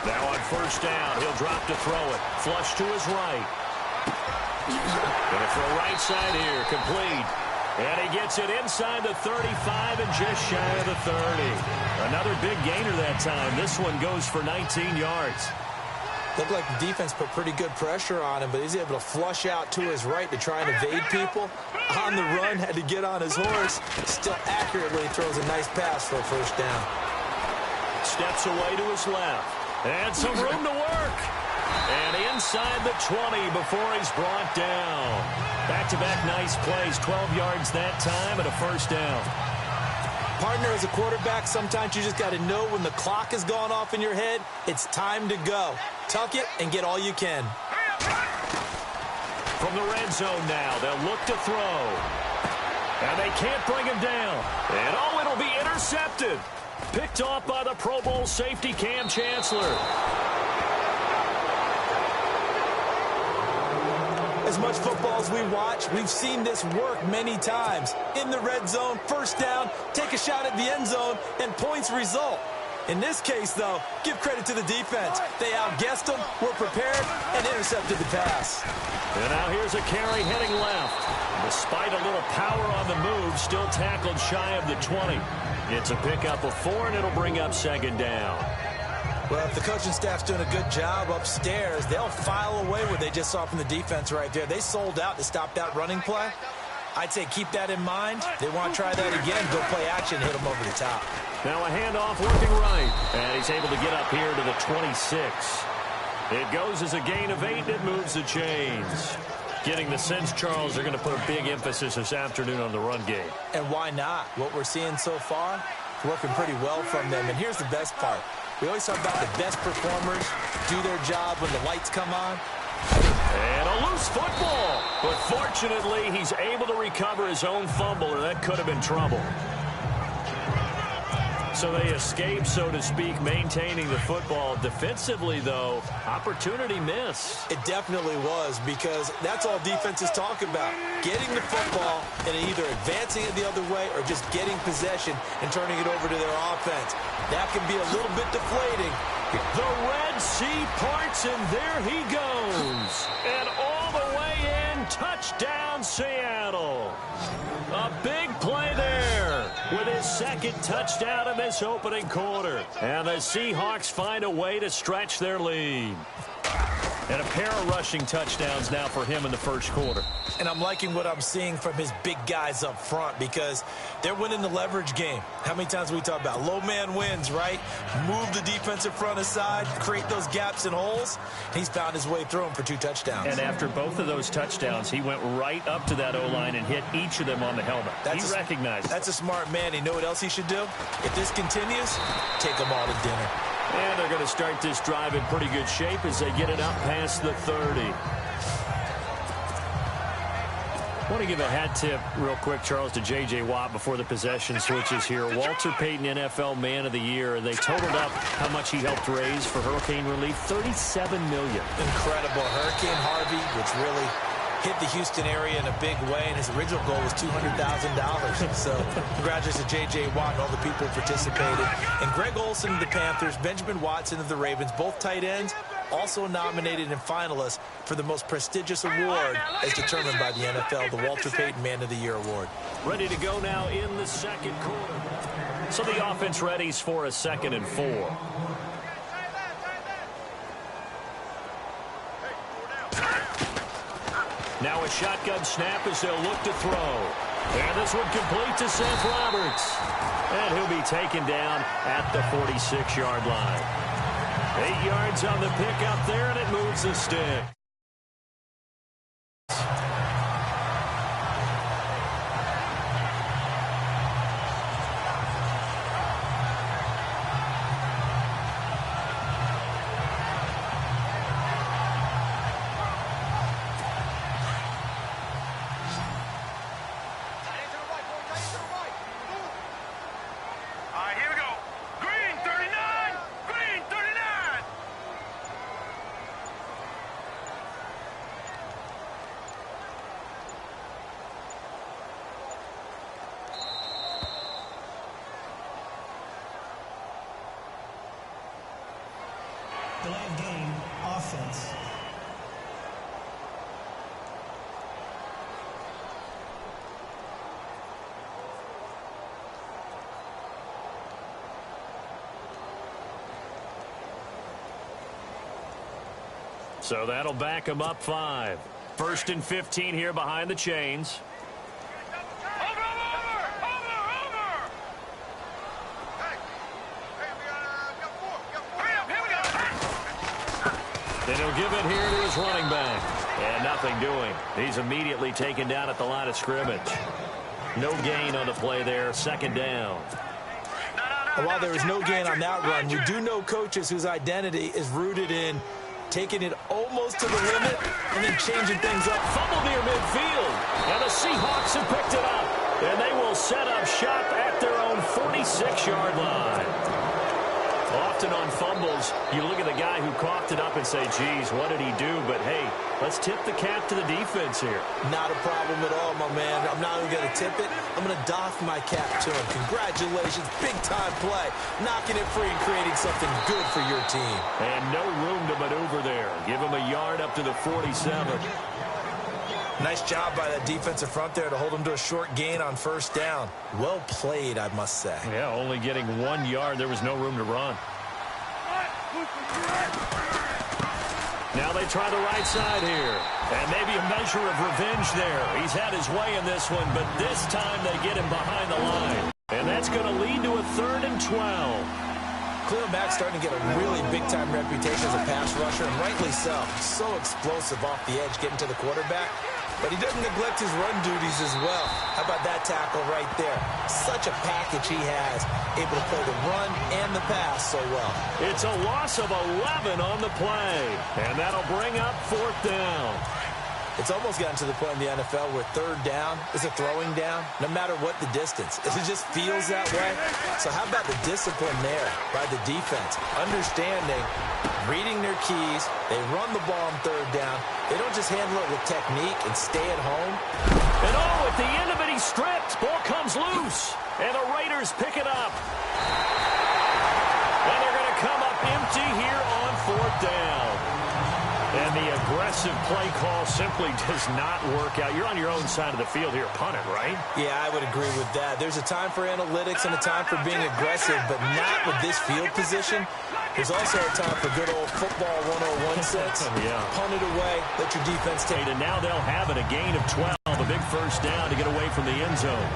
Now on first down, he'll drop to throw it. Flush to his right. Gonna throw right side here, complete. And he gets it inside the 35 and just shy of the 30. Another big gainer that time. This one goes for 19 yards. Looked like the defense put pretty good pressure on him, but he's able to flush out to his right to try and evade people. On the run, had to get on his horse. Still accurately throws a nice pass for a first down. Steps away to his left. And some room to work. And inside the 20 before he's brought down. Back-to-back nice plays. 12 yards that time and a first down. Partner, as a quarterback, sometimes you just got to know when the clock has gone off in your head, it's time to go. Tuck it and get all you can. From the red zone now, they'll look to throw. And they can't bring him down. And oh, it'll be intercepted. Picked off by the Pro Bowl safety Cam Chancellor. As much football as we watch, we've seen this work many times. In the red zone, first down, take a shot at the end zone, and points result. In this case, though, give credit to the defense. They outguessed them, were prepared, and intercepted the pass. And now here's a carry heading left. Despite a little power on the move, still tackled shy of the 20. It's a pickup of 4, and it'll bring up second down. Well, if the coaching staff's doing a good job upstairs, they'll file away what they just saw from the defense right there. They sold out to stop that running play. I'd say keep that in mind. They want to try that again, go play action, hit them over the top. Now a handoff working right. And he's able to get up here to the 26. It goes as a gain of 8, and it moves the chains. Getting the sense, Charles, they're going to put a big emphasis this afternoon on the run game. And why not? What we're seeing so far, working pretty well from them. And here's the best part. We always talk about the best performers do their job when the lights come on. And a loose football. But fortunately, he's able to recover his own fumble, or that could have been trouble. So they escape, so to speak, maintaining the football. Defensively, though, opportunity miss. It definitely was, because that's all defenses talk about. Getting the football and either advancing it the other way or just getting possession and turning it over to their offense. That can be a little bit deflating. The Red Sea parts, and there he goes. And all the way in, touchdown Seattle. A big play there with his second touchdown in this opening quarter. And the Seahawks find a way to stretch their lead. And a pair of rushing touchdowns now for him in the first quarter. And I'm liking what I'm seeing from his big guys up front, because they're winning the leverage game. How many times we talk about low man wins, right? Move the defensive front aside, create those gaps and holes. He's found his way through them for 2 touchdowns. And after both of those touchdowns, he went right up to that O-line and hit each of them on the helmet. He recognized it. That's a smart man. You know what else he should do? If this continues, take them all to dinner. And they're going to start this drive in pretty good shape as they get it up past the 30. I want to give a hat tip real quick, Charles, to J.J. Watt before the possession switches here. Walter Payton, NFL Man of the Year. They totaled up how much he helped raise for hurricane relief, $37 million. Incredible. Hurricane Harvey, which really hit the Houston area in a big way, and his original goal was $200,000. So congratulations to J.J. Watt and all the people who participated. And Greg Olsen of the Panthers, Benjamin Watson of the Ravens, both tight ends, also nominated and finalists for the most prestigious award as determined by the NFL, the Walter Payton Man of the Year Award. Ready to go now in the second quarter. So the offense readies for a 2nd and 4. Now a shotgun snap as they'll look to throw. And this one complete to Seth Roberts. And he'll be taken down at the 46-yard line. 8 yards on the pickup there, and it moves the stick. Delayed game, offense. So that'll back them up 5. 1st and 15 here behind the chains. And he'll give it here to his running back. And nothing doing. He's immediately taken down at the line of scrimmage. No gain on the play there. 2nd down. And while there is no gain on that run, we do know coaches whose identity is rooted in taking it almost to the limit and then changing things up. Fumble near midfield. And the Seahawks have picked it up. And they will set up shop at their own 46-yard line. Often on fumbles, you look at the guy who coughed it up and say, geez, what did he do? But, hey, let's tip the cap to the defense here. Not a problem at all, my man. I'm not even going to tip it. I'm going to doff my cap to him. Congratulations. Big-time play. Knocking it free and creating something good for your team. And no room to maneuver there. Give him a yard up to the 47. Nice job by that defensive front there to hold him to a short gain on 1st down. Well played, I must say. Yeah, only getting 1 yard. There was no room to run. Now they try the right side here. And maybe a measure of revenge there. He's had his way in this one, but this time they get him behind the line. And that's going to lead to a 3rd and 12. Cleveland Mack's starting to get a really big-time reputation as a pass rusher, and rightly so. So explosive off the edge getting to the quarterback. But he doesn't neglect his run duties as well. How about that tackle right there? Such a package he has, able to play the run and the pass so well. It's a loss of 11 on the play, and that'll bring up 4th down. It's almost gotten to the point in the NFL where 3rd down is a throwing down, no matter what the distance. It just feels that way. So how about the discipline there by the defense? Understanding, reading their keys. They run the ball on 3rd down. They don't just handle it with technique and stay at home. And oh, at the end of it, he's stripped. Ball comes loose. And the Raiders pick it up. And they're going to come up empty here on 4th down. And the aggressive play call simply does not work out. You're on your own side of the field here. Punt it, right? Yeah, I would agree with that. There's a time for analytics and a time for being aggressive, but not with this field position. There's also a time for good old football 101 sense. Yeah. Punt it away. Let your defense take it. And now they'll have it, a gain of 12, a big 1st down to get away from the end zone.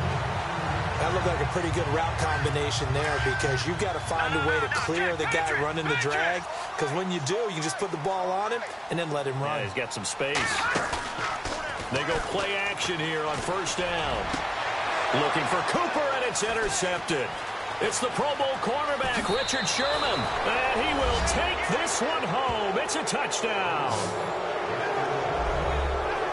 That looked like a pretty good route combination there because you've got to find a way to clear the guy running the drag, because when you do, you just put the ball on him and then let him run. Yeah, he's got some space. They go play action here on 1st down. Looking for Cooper, and it's intercepted. It's the Pro Bowl cornerback, Richard Sherman. And he will take this one home. It's a touchdown.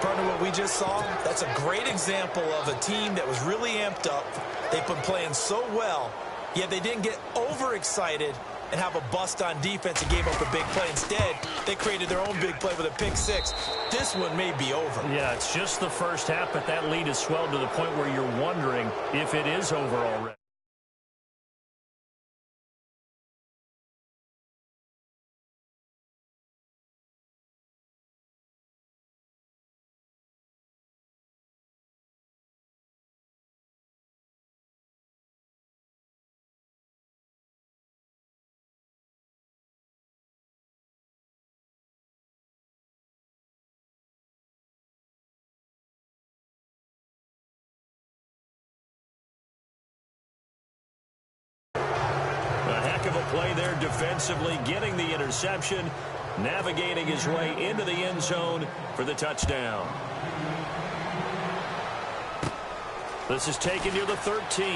Partner, what we we just saw, that's a great example of a team that was really amped up. They've been playing so well, yet they didn't get overexcited and have a bust on defense and gave up a big play. Instead, they created their own big play with a pick six. This one may be over. Yeah, it's just the first half, but that lead has swelled to the point where you're wondering if it is over already. Of a play there defensively, getting the interception, navigating his way into the end zone for the touchdown. This is taken near the 13.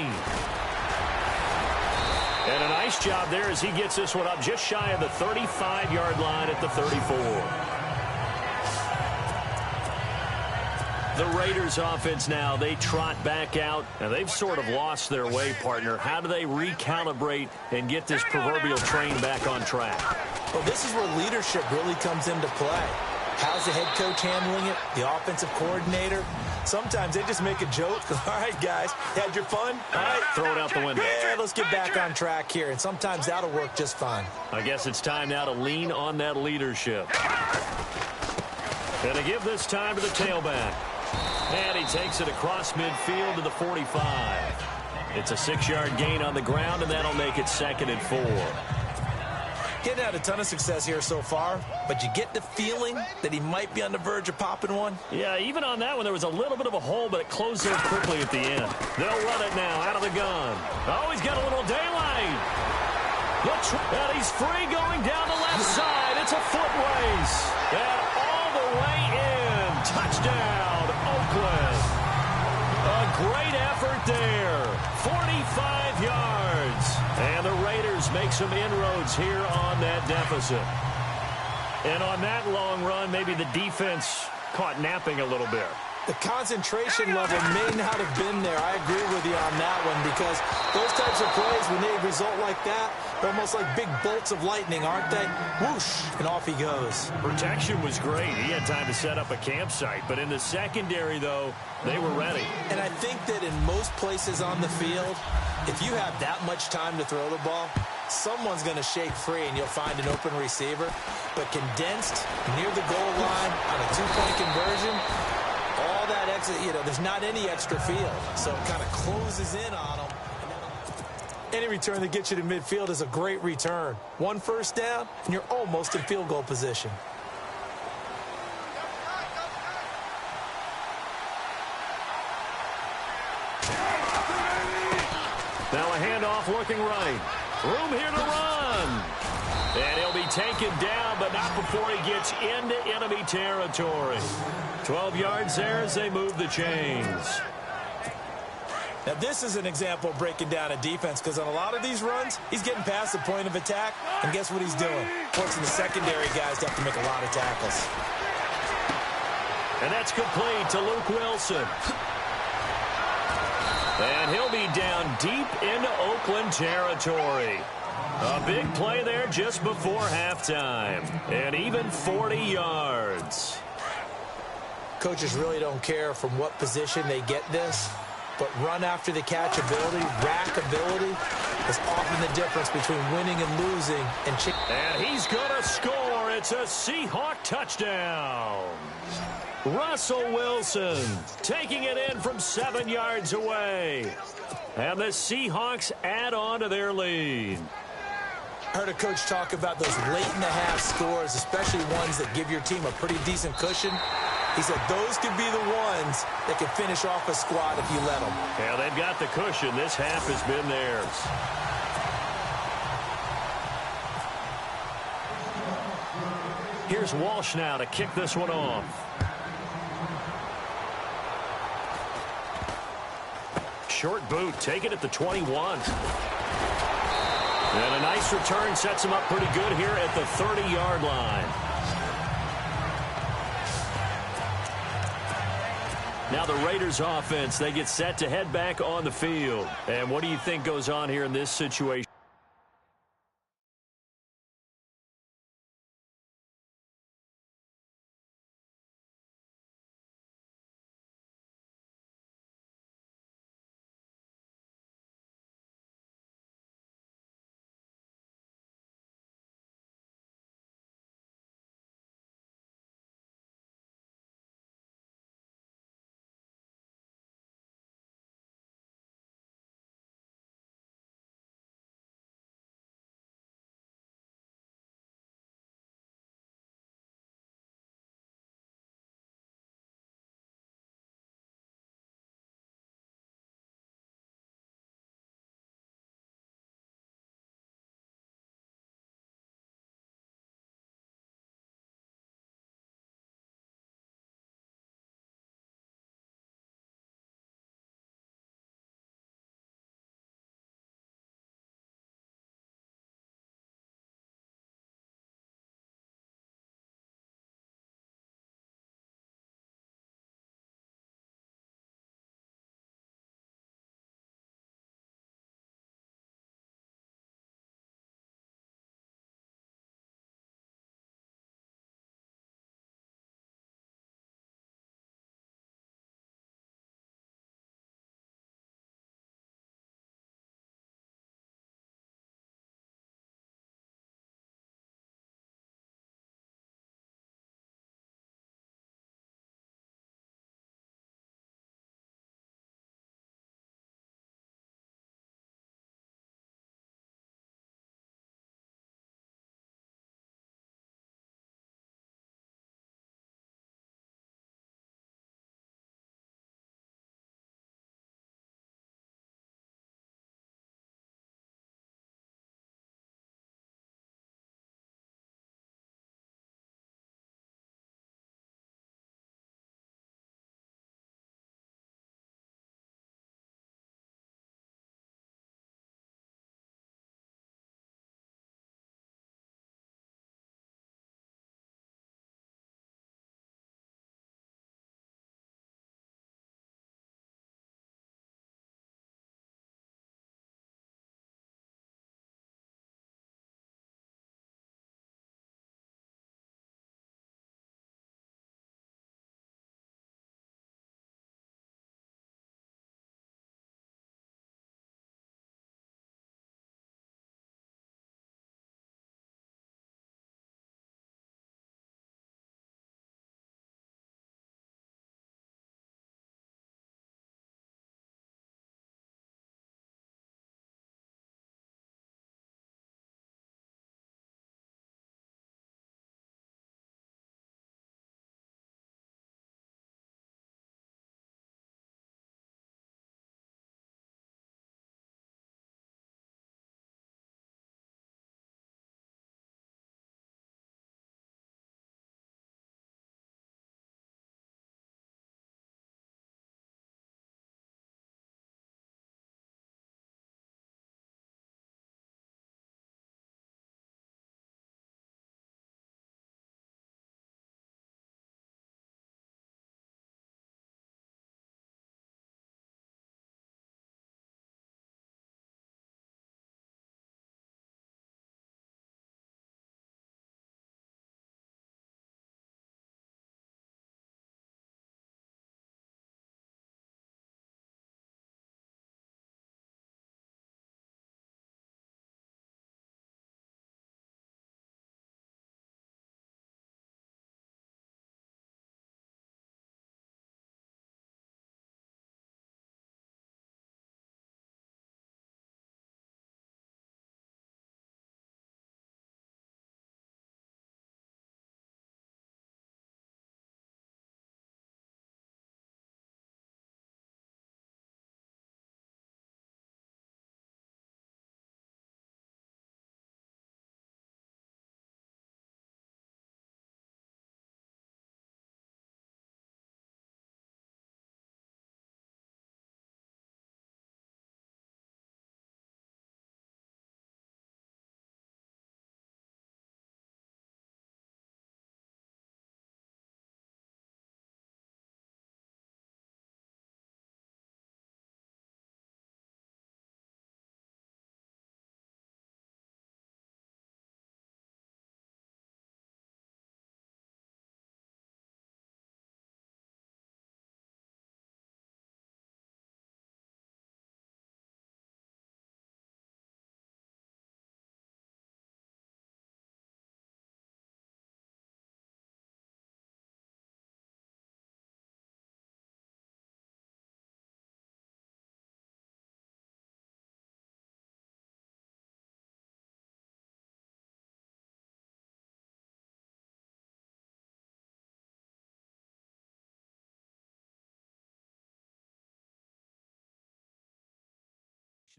And a nice job there as he gets this one up just shy of the 35-yard line at the 34. The Raiders offense now, they trot back out, and they've sort of lost their way, partner. How do they recalibrate and get this proverbial train back on track? Well, this is where leadership really comes into play. How's the head coach handling it? The offensive coordinator? Sometimes they just make a joke. All right, guys, had your fun? All right. Throw it out the window. Yeah, let's get back on track here, and sometimes that'll work just fine. I guess it's time now to lean on that leadership. And to give this time to the tailback. And he takes it across midfield to the 45. It's a 6-yard gain on the ground, and that'll make it 2nd and 4. Getting out a ton of success here so far, but you get the feeling that he might be on the verge of popping one. Yeah, even on that one, there was a little bit of a hole, but it closed there quickly at the end. They'll run it now out of the gun. Oh, he's got a little daylight. And he's free going down the left side. It's a foot race. And all the way in. Touchdown, Oakland. A great effort there. 45 yards. And the Raiders make some inroads here on that deficit. And on that long run, maybe the defense caught napping a little bit. The concentration level may not have been there. I agree with you on that one, because those types of plays, when they result like that, they're almost like big bolts of lightning, aren't they? Whoosh, and off he goes. Protection was great. He had time to set up a campsite. But in the secondary, though, they were ready. And I think that in most places on the field, if you have that much time to throw the ball, someone's going to shake free and you'll find an open receiver. But condensed near the goal line on a two-point conversion, all that extra, there's not any extra field. So it kind of closes in on them. Any return that gets you to midfield is a great return. 1 first down, and you're almost in field goal position. Now a handoff looking right. Room here to run. And he'll be taken down, but not before he gets into enemy territory. 12 yards there as they move the chains. Now, this is an example of breaking down a defense, because on a lot of these runs, he's getting past the point of attack, and guess what he's doing? Forcing the secondary guys to have to make a lot of tackles. And that's complete to Luke Wilson. And he'll be down deep into Oakland territory. A big play there just before halftime. And even 40 yards. Coaches really don't care from what position they get this, but run after the catch ability, rack ability is often the difference between winning and losing. And he's going to score. It's a Seahawk touchdown. Russell Wilson taking it in from 7 yards away. And the Seahawks add on to their lead. I heard a coach talk about those late-in-the-half scores, especially ones that give your team a pretty decent cushion. He said those could be the ones that can finish off a squad if you let them. Yeah, they've got the cushion. This half has been theirs. Here's Walsh now to kick this one off. Short boot, take it at the 21. And a nice return sets him up pretty good here at the 30-yard line. Now the Raiders offense, they get set to head back on the field. And what do you think goes on here in this situation?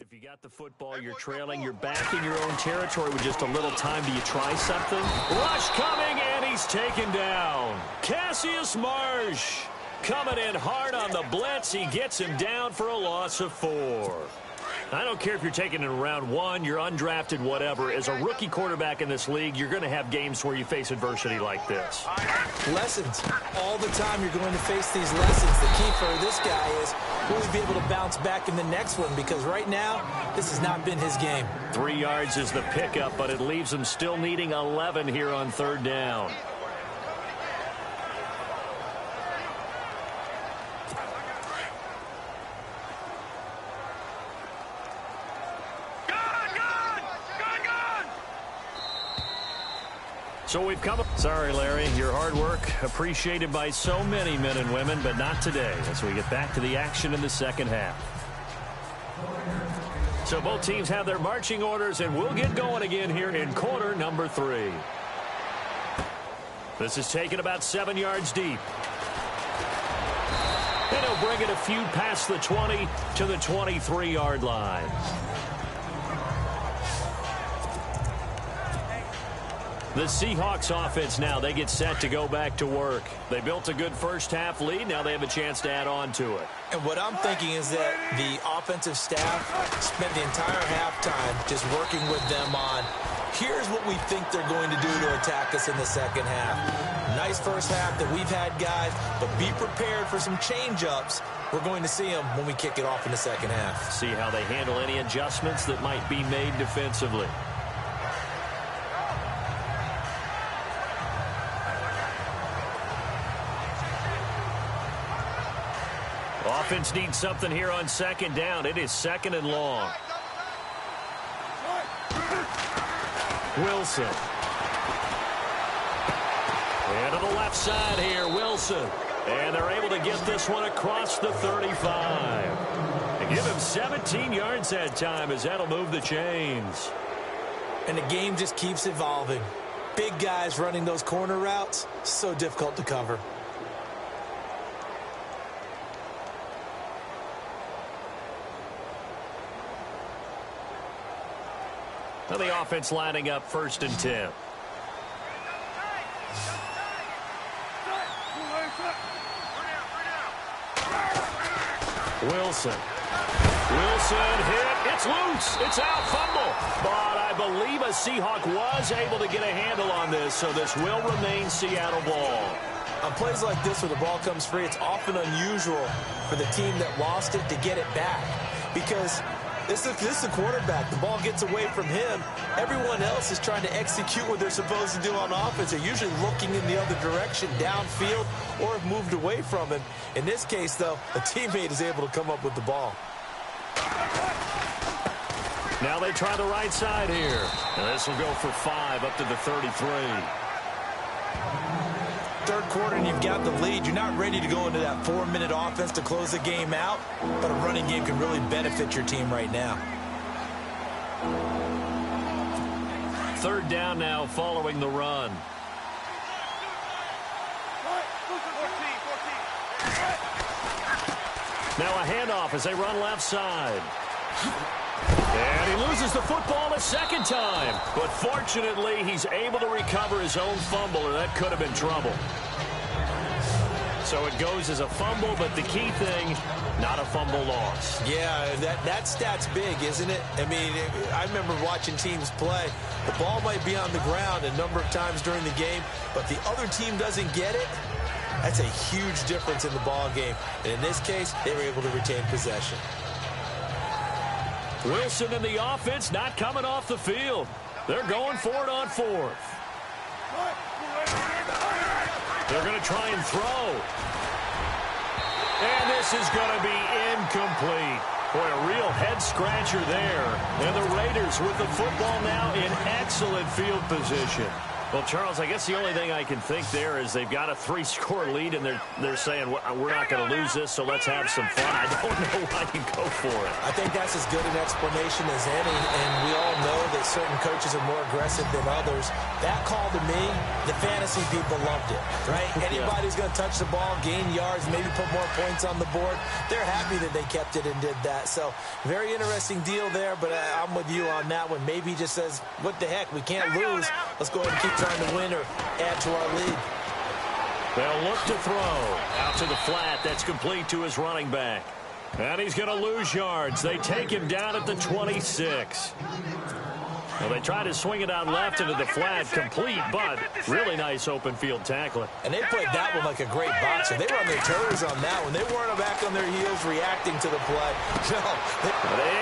If you got the football, you're trailing, you're back in your own territory with just a little time. Do you try something? Rush coming, and he's taken down. Cassius Marsh coming in hard on the blitz. He gets him down for a loss of 4. I don't care if you're taking it in round 1, you're undrafted, whatever. As a rookie quarterback in this league, you're going to have games where you face adversity like this. Lessons. All the time you're going to face these lessons. The key for this guy is will he be able to bounce back in the next one? Because right now, this has not been his game. 3 yards is the pickup, but it leaves him still needing 11 here on 3rd down. So we've come up. Sorry, Larry. Your hard work appreciated by so many men and women, but not today as we get back to the action in the second half. So both teams have their marching orders, and we'll get going again here in quarter number 3. This is taken about 7 yards deep. And he'll bring it a few past the 20 to the 23-yard line. The Seahawks offense now, they get set to go back to work. They built a good first half lead. Now they have a chance to add on to it. And what I'm thinking is that the offensive staff spent the entire halftime just working with them on, here's what we think they're going to do to attack us in the second half. Nice first half that we've had, guys, but be prepared for some change-ups. We're going to see them when we kick it off in the second half. See how they handle any adjustments that might be made defensively. Offense needs something here on 2nd down. It is 2nd and long. Wilson. And to the left side here, Wilson. And they're able to get this one across the 35. They give him 17 yards that time as that'll move the chains. And the game just keeps evolving. Big guys running those corner routes, so difficult to cover. Well, the offense lining up 1st and 10. Wilson hit. It's loose. It's out. Fumble. But I believe a Seahawk was able to get a handle on this, so this will remain Seattle ball. On plays like this where the ball comes free, it's often unusual for the team that lost it to get it back. Because this is a quarterback. The ball gets away from him. Everyone else is trying to execute what they're supposed to do on offense. They're usually looking in the other direction, downfield, or have moved away from him. In this case, though, a teammate is able to come up with the ball. Now they try the right side here. And this will go for 5 up to the 33. 3rd quarter and you've got the lead. You're not ready to go into that 4-minute offense to close the game out, but a running game can really benefit your team right now. 3rd down now following the run. Now a handoff as they run left side. And he loses the football a 2nd time. But fortunately, he's able to recover his own fumble, or that could have been trouble. So it goes as a fumble, but the key thing, not a fumble loss. Yeah, that stat's big, isn't it? I mean, I remember watching teams play. The ball might be on the ground a number of times during the game, but the other team doesn't get it. That's a huge difference in the ball game. And in this case, they were able to retain possession. Wilson and the offense not coming off the field. They're going for it on 4th. They're going to try and throw. And this is going to be incomplete. Boy, a real head-scratcher there. And the Raiders with the football now in excellent field position. Well, Charles, I guess the only thing I can think there is they've got a 3-score lead, and they're saying, we're not going to lose this, so let's have some fun. I don't know why you go for it. I think that's as good an explanation as any, and we all know that certain coaches are more aggressive than others. That call to me, the fantasy people loved it, right? Anybody who's going to touch the ball, gain yards, maybe put more points on the board, they're happy that they kept it and did that. So very interesting deal there, but I'm with you on that one. Maybe he just says, what the heck, we can't lose. Let's go ahead and keep trying to win or add to our lead. They'll look to throw. Out to the flat. That's complete to his running back. And he's going to lose yards. They take him down at the 26. Well, they try to swing it out left into the flat, complete, but really nice open field tackling. And they played that one like a great boxer. They were on their toes on that one. They weren't back on their heels reacting to the play. No.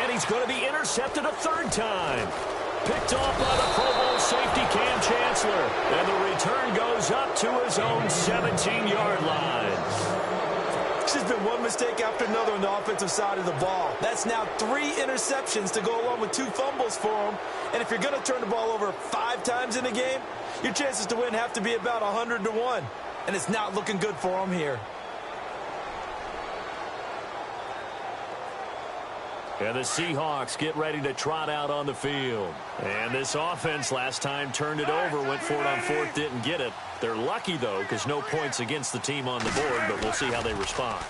And he's going to be intercepted a third time. Picked off by the Pro Bowl safety Cam Chancellor. And the return goes up to his own 17-yard line. There's been one mistake after another on the offensive side of the ball. That's now 3 interceptions to go along with 2 fumbles for him. And if you're going to turn the ball over 5 times in a game, your chances to win have to be about 100 to 1. And it's not looking good for him here. And the Seahawks get ready to trot out on the field. And this offense last time turned it over, went for it on 4th, didn't get it. They're lucky, though, because no points against the team on the board, but we'll see how they respond.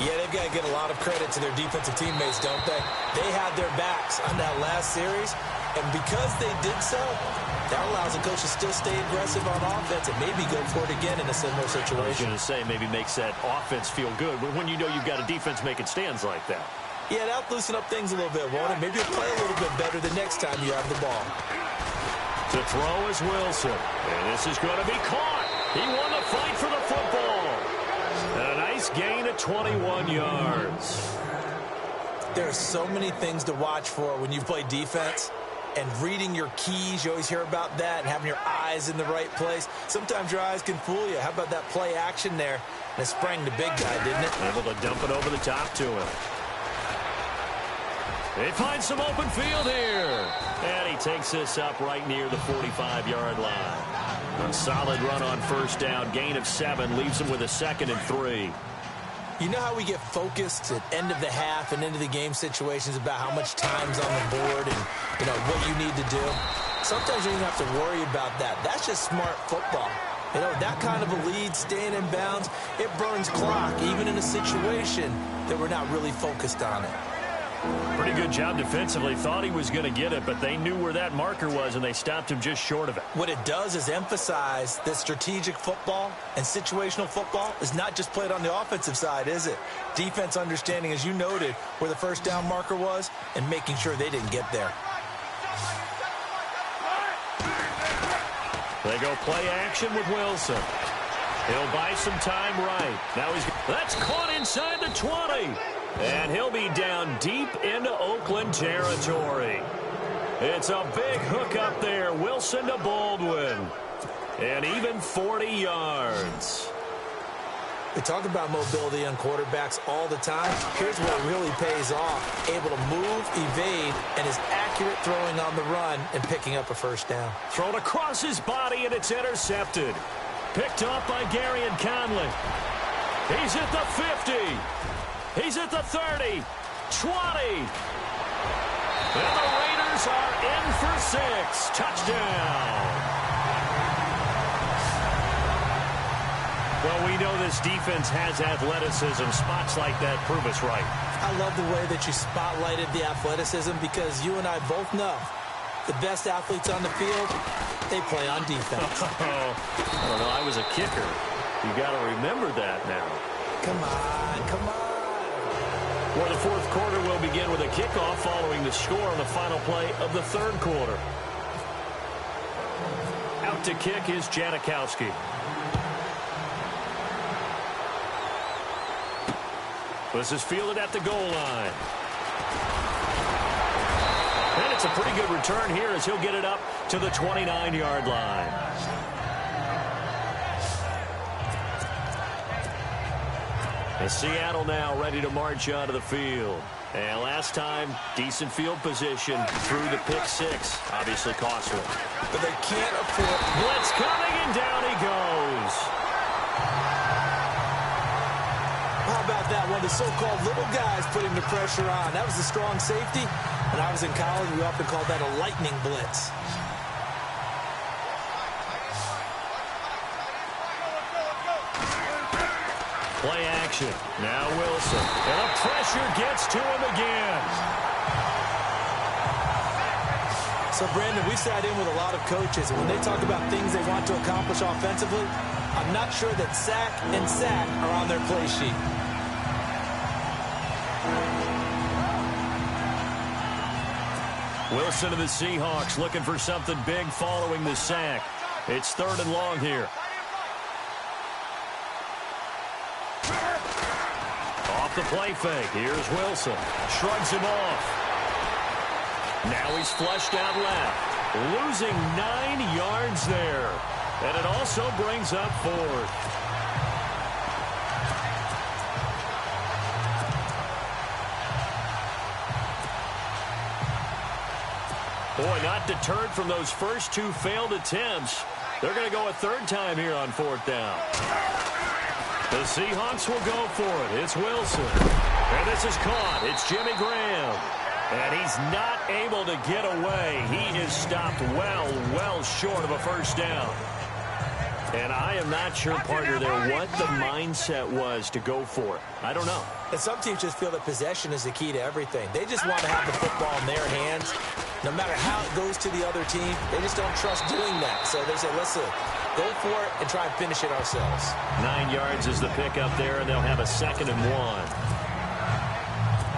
Yeah, they've got to get a lot of credit to their defensive teammates, don't they? They had their backs on that last series, and because they did so, that allows the coach to still stay aggressive on offense and maybe go for it again in a similar situation. I was going to say maybe makes that offense feel good, but when you know you've got a defense making stands like that. Yeah, that'll loosen up things a little bit, won't it? Maybe you'll play a little bit better the next time you have the ball. To throw is Wilson. And this is going to be caught. He won the fight for the football. And a nice gain of 21 yards. There are so many things to watch for when you play defense. And reading your keys, you always hear about that, and having your eyes in the right place. Sometimes your eyes can fool you. How about that play action there? And it sprang the big guy, didn't it? Able to dump it over the top to him. They find some open field here. And he takes this up right near the 45-yard line. A solid run on first down. Gain of 7 leaves him with a 2nd and 3. You know how we get focused at end of the half and into the game situations about how much time's on the board and, you know, what you need to do? Sometimes you don't have to worry about that. That's just smart football. You know, that kind of a lead, staying in bounds, it burns clock, even in a situation that we're not really focused on it. Pretty good job defensively. Thought he was going to get it, but they knew where that marker was, and they stopped him just short of it. What it does is emphasize that strategic football and situational football is not just played on the offensive side, is it? Defense understanding, as you noted, where the first down marker was and making sure they didn't get there. They go play action with Wilson. He'll buy some time right. Now that's caught inside the 20. And he'll be down deep into Oakland territory. It's a big hook up there. Wilson to Baldwin. And even 40 yards. We talk about mobility on quarterbacks all the time. Here's where it really pays off. Able to move, evade, and is accurate throwing on the run and picking up a first down. Thrown across his body, and it's intercepted. Picked off by Garyon Conley. He's at the 50. He's at the 30, 20. And the Raiders are in for 6. Touchdown. Well, we know this defense has athleticism. Spots like that prove us right. I love the way that you spotlighted the athleticism because you and I both know the best athletes on the field, they play on defense. I don't know. I was a kicker. You got to remember that now. Come on, come on. Well, the 4th quarter will begin with a kickoff following the score on the final play of the 3rd quarter. Out to kick is Janikowski. This is fielded at the goal line. And it's a pretty good return here as he'll get it up to the 29-yard line. And Seattle now ready to march onto the field. And last time, decent field position through the pick six. Obviously costly. But they can't afford... Blitz coming, and down he goes. How about that? One of the so-called little guys putting the pressure on. That was the strong safety. When I was in college, we often called that a lightning blitz. Play action. Now Wilson. And the pressure gets to him again. So, Brandon, we sat in with a lot of coaches, and when they talk about things they want to accomplish offensively, I'm not sure that sack and sack are on their play sheet. Wilson of the Seahawks looking for something big following the sack. It's 3rd and long here. Off the play fake. Here's Wilson. Shrugs him off. Now he's flushed out left. Losing 9 yards there. And it also brings up 4th. Boy, not deterred from those first 2 failed attempts. They're going to go a 3rd time here on 4th down. The Seahawks will go for it. It's Wilson. And this is caught. It's Jimmy Graham. And he's not able to get away. He is stopped well short of a 1st down. And I am not sure, partner, there what the mindset was to go for it. I don't know. And some teams just feel that possession is the key to everything. They just want to have the football in their hands. No matter how it goes to the other team, they just don't trust doing that. So they say, listen, go for it and try and finish it ourselves. 9 yards is the pick up there, and they'll have a 2nd and 1.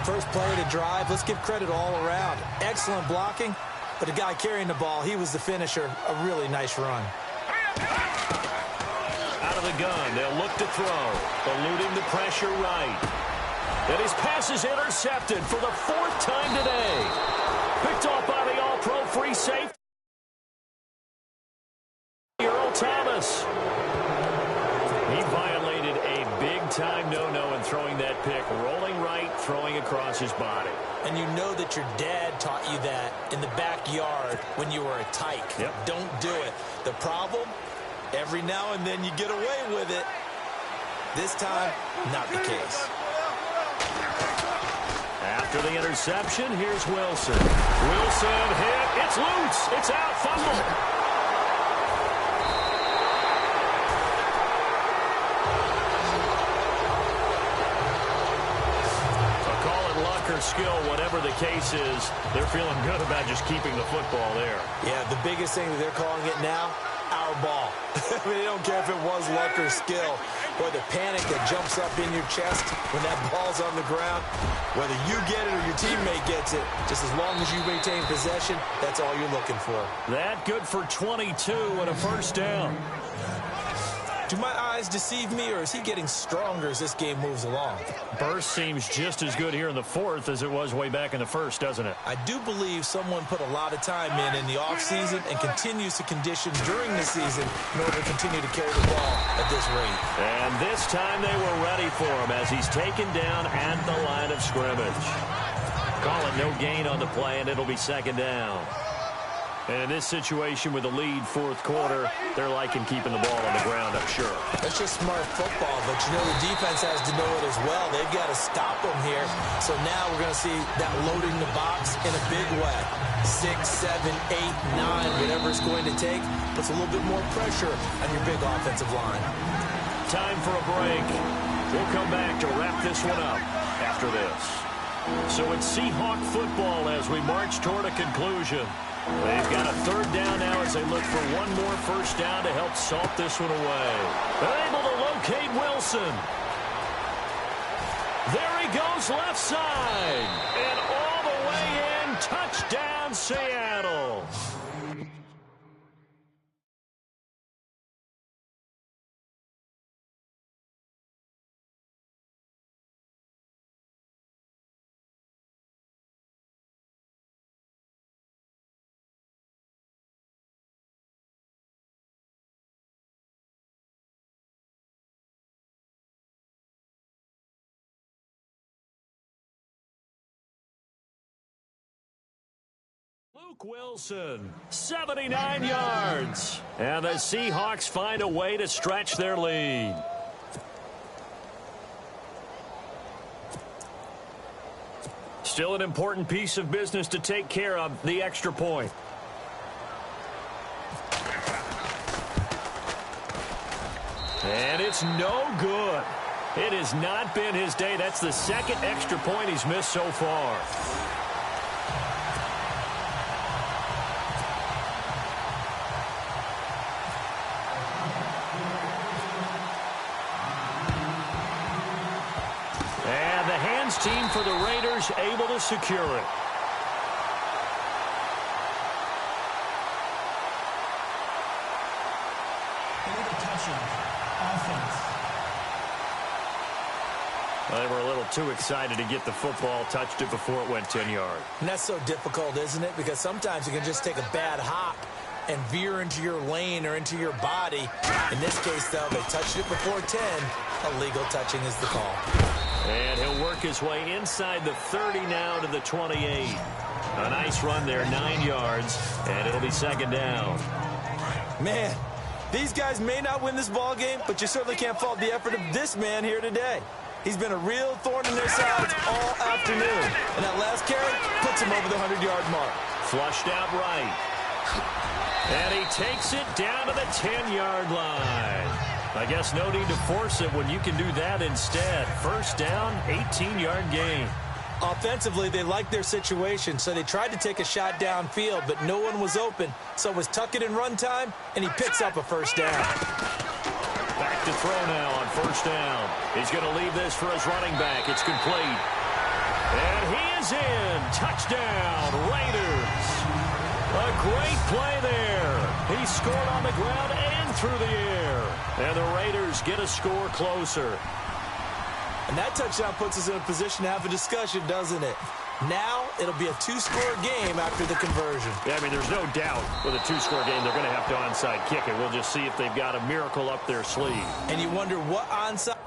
First play of the drive, let's give credit all around. Excellent blocking, but the guy carrying the ball, he was the finisher. A really nice run. Out of the gun, they'll look to throw. Eluding the pressure right. And his pass is intercepted for the 4th time today. Picked off by the all-pro free safety, Earl Thomas. He violated a big-time no-no in throwing that pick. Rolling right, throwing across his body. And you know that your dad taught you that in the backyard when you were a tyke. Yep. Don't do it. The problem, every now and then you get away with it. This time, not the case. After the interception, here's Wilson. Wilson hit. It's loose. It's out. Fumble. Skill, whatever the case is, they're feeling good about just keeping the football there. Yeah, the biggest thing that they're calling it now, our ball. I mean, they don't care if it was luck or skill. Boy, the panic that jumps up in your chest when that ball's on the ground, whether you get it or your teammate gets it, just as long as you maintain possession, that's all you're looking for. That good for 22 and a 1st down. Do my eyes deceive me, or is he getting stronger as this game moves along? Burst seems just as good here in the 4th as it was way back in the 1st, doesn't it? I do believe someone put a lot of time in the offseason and continues to condition during the season in order to continue to carry the ball at this rate. And this time they were ready for him as he's taken down at the line of scrimmage. Call it no gain on the play, and it'll be 2nd down. And in this situation with the lead 4th quarter, they're liking keeping the ball on the ground, I'm sure. That's just smart football, but you know the defense has to know it as well. They've got to stop them here. So now we're going to see that loading the box in a big way. 6, 7, 8, 9, whatever it's going to take, puts a little bit more pressure on your big offensive line. Time for a break. We'll come back to wrap this one up after this. So it's Seahawk football as we march toward a conclusion. They've got a 3rd down now as they look for one more 1st down to help salt this one away. They're able to locate Wilson. There he goes left side. And all the way in, touchdown Seattle. Luke Wilson, 79 yards. And the Seahawks find a way to stretch their lead. Still an important piece of business to take care of, the extra point. And it's no good. It has not been his day. That's the second extra point he's missed so far. And the hands team for the Raiders able to secure it. Well, they were a little too excited to get the football, touched it before it went 10 yards. And that's so difficult, isn't it? Because sometimes you can just take a bad hop and veer into your lane or into your body. In this case, though, they touched it before 10. Illegal touching is the call. And he'll work his way inside the 30 now to the 28. A nice run there, 9 yards, and it'll be second down. Man, these guys may not win this ball game, but you certainly can't fault the effort of this man here today. He's been a real thorn in their sides all afternoon. And that last carry puts him over the 100-yard mark. Flushed out right. And he takes it down to the 10-yard line. I guess no need to force it when you can do that instead. First down, 18-yard gain. Offensively, they liked their situation, so they tried to take a shot downfield, but no one was open. So it was tuck it in run time, and he picks up a first down. Back to throw now on first down. He's going to leave this for his running back. It's complete. And he is in. Touchdown, Raiders. A great play there. He scored on the ground and through the air. And the Raiders get a score closer. And that touchdown puts us in a position to have a discussion, doesn't it? Now it'll be a two-score game after the conversion. Yeah, I mean, there's no doubt with a two-score game they're going to have to onside kick it. We'll just see if they've got a miracle up their sleeve. And you wonder what onside...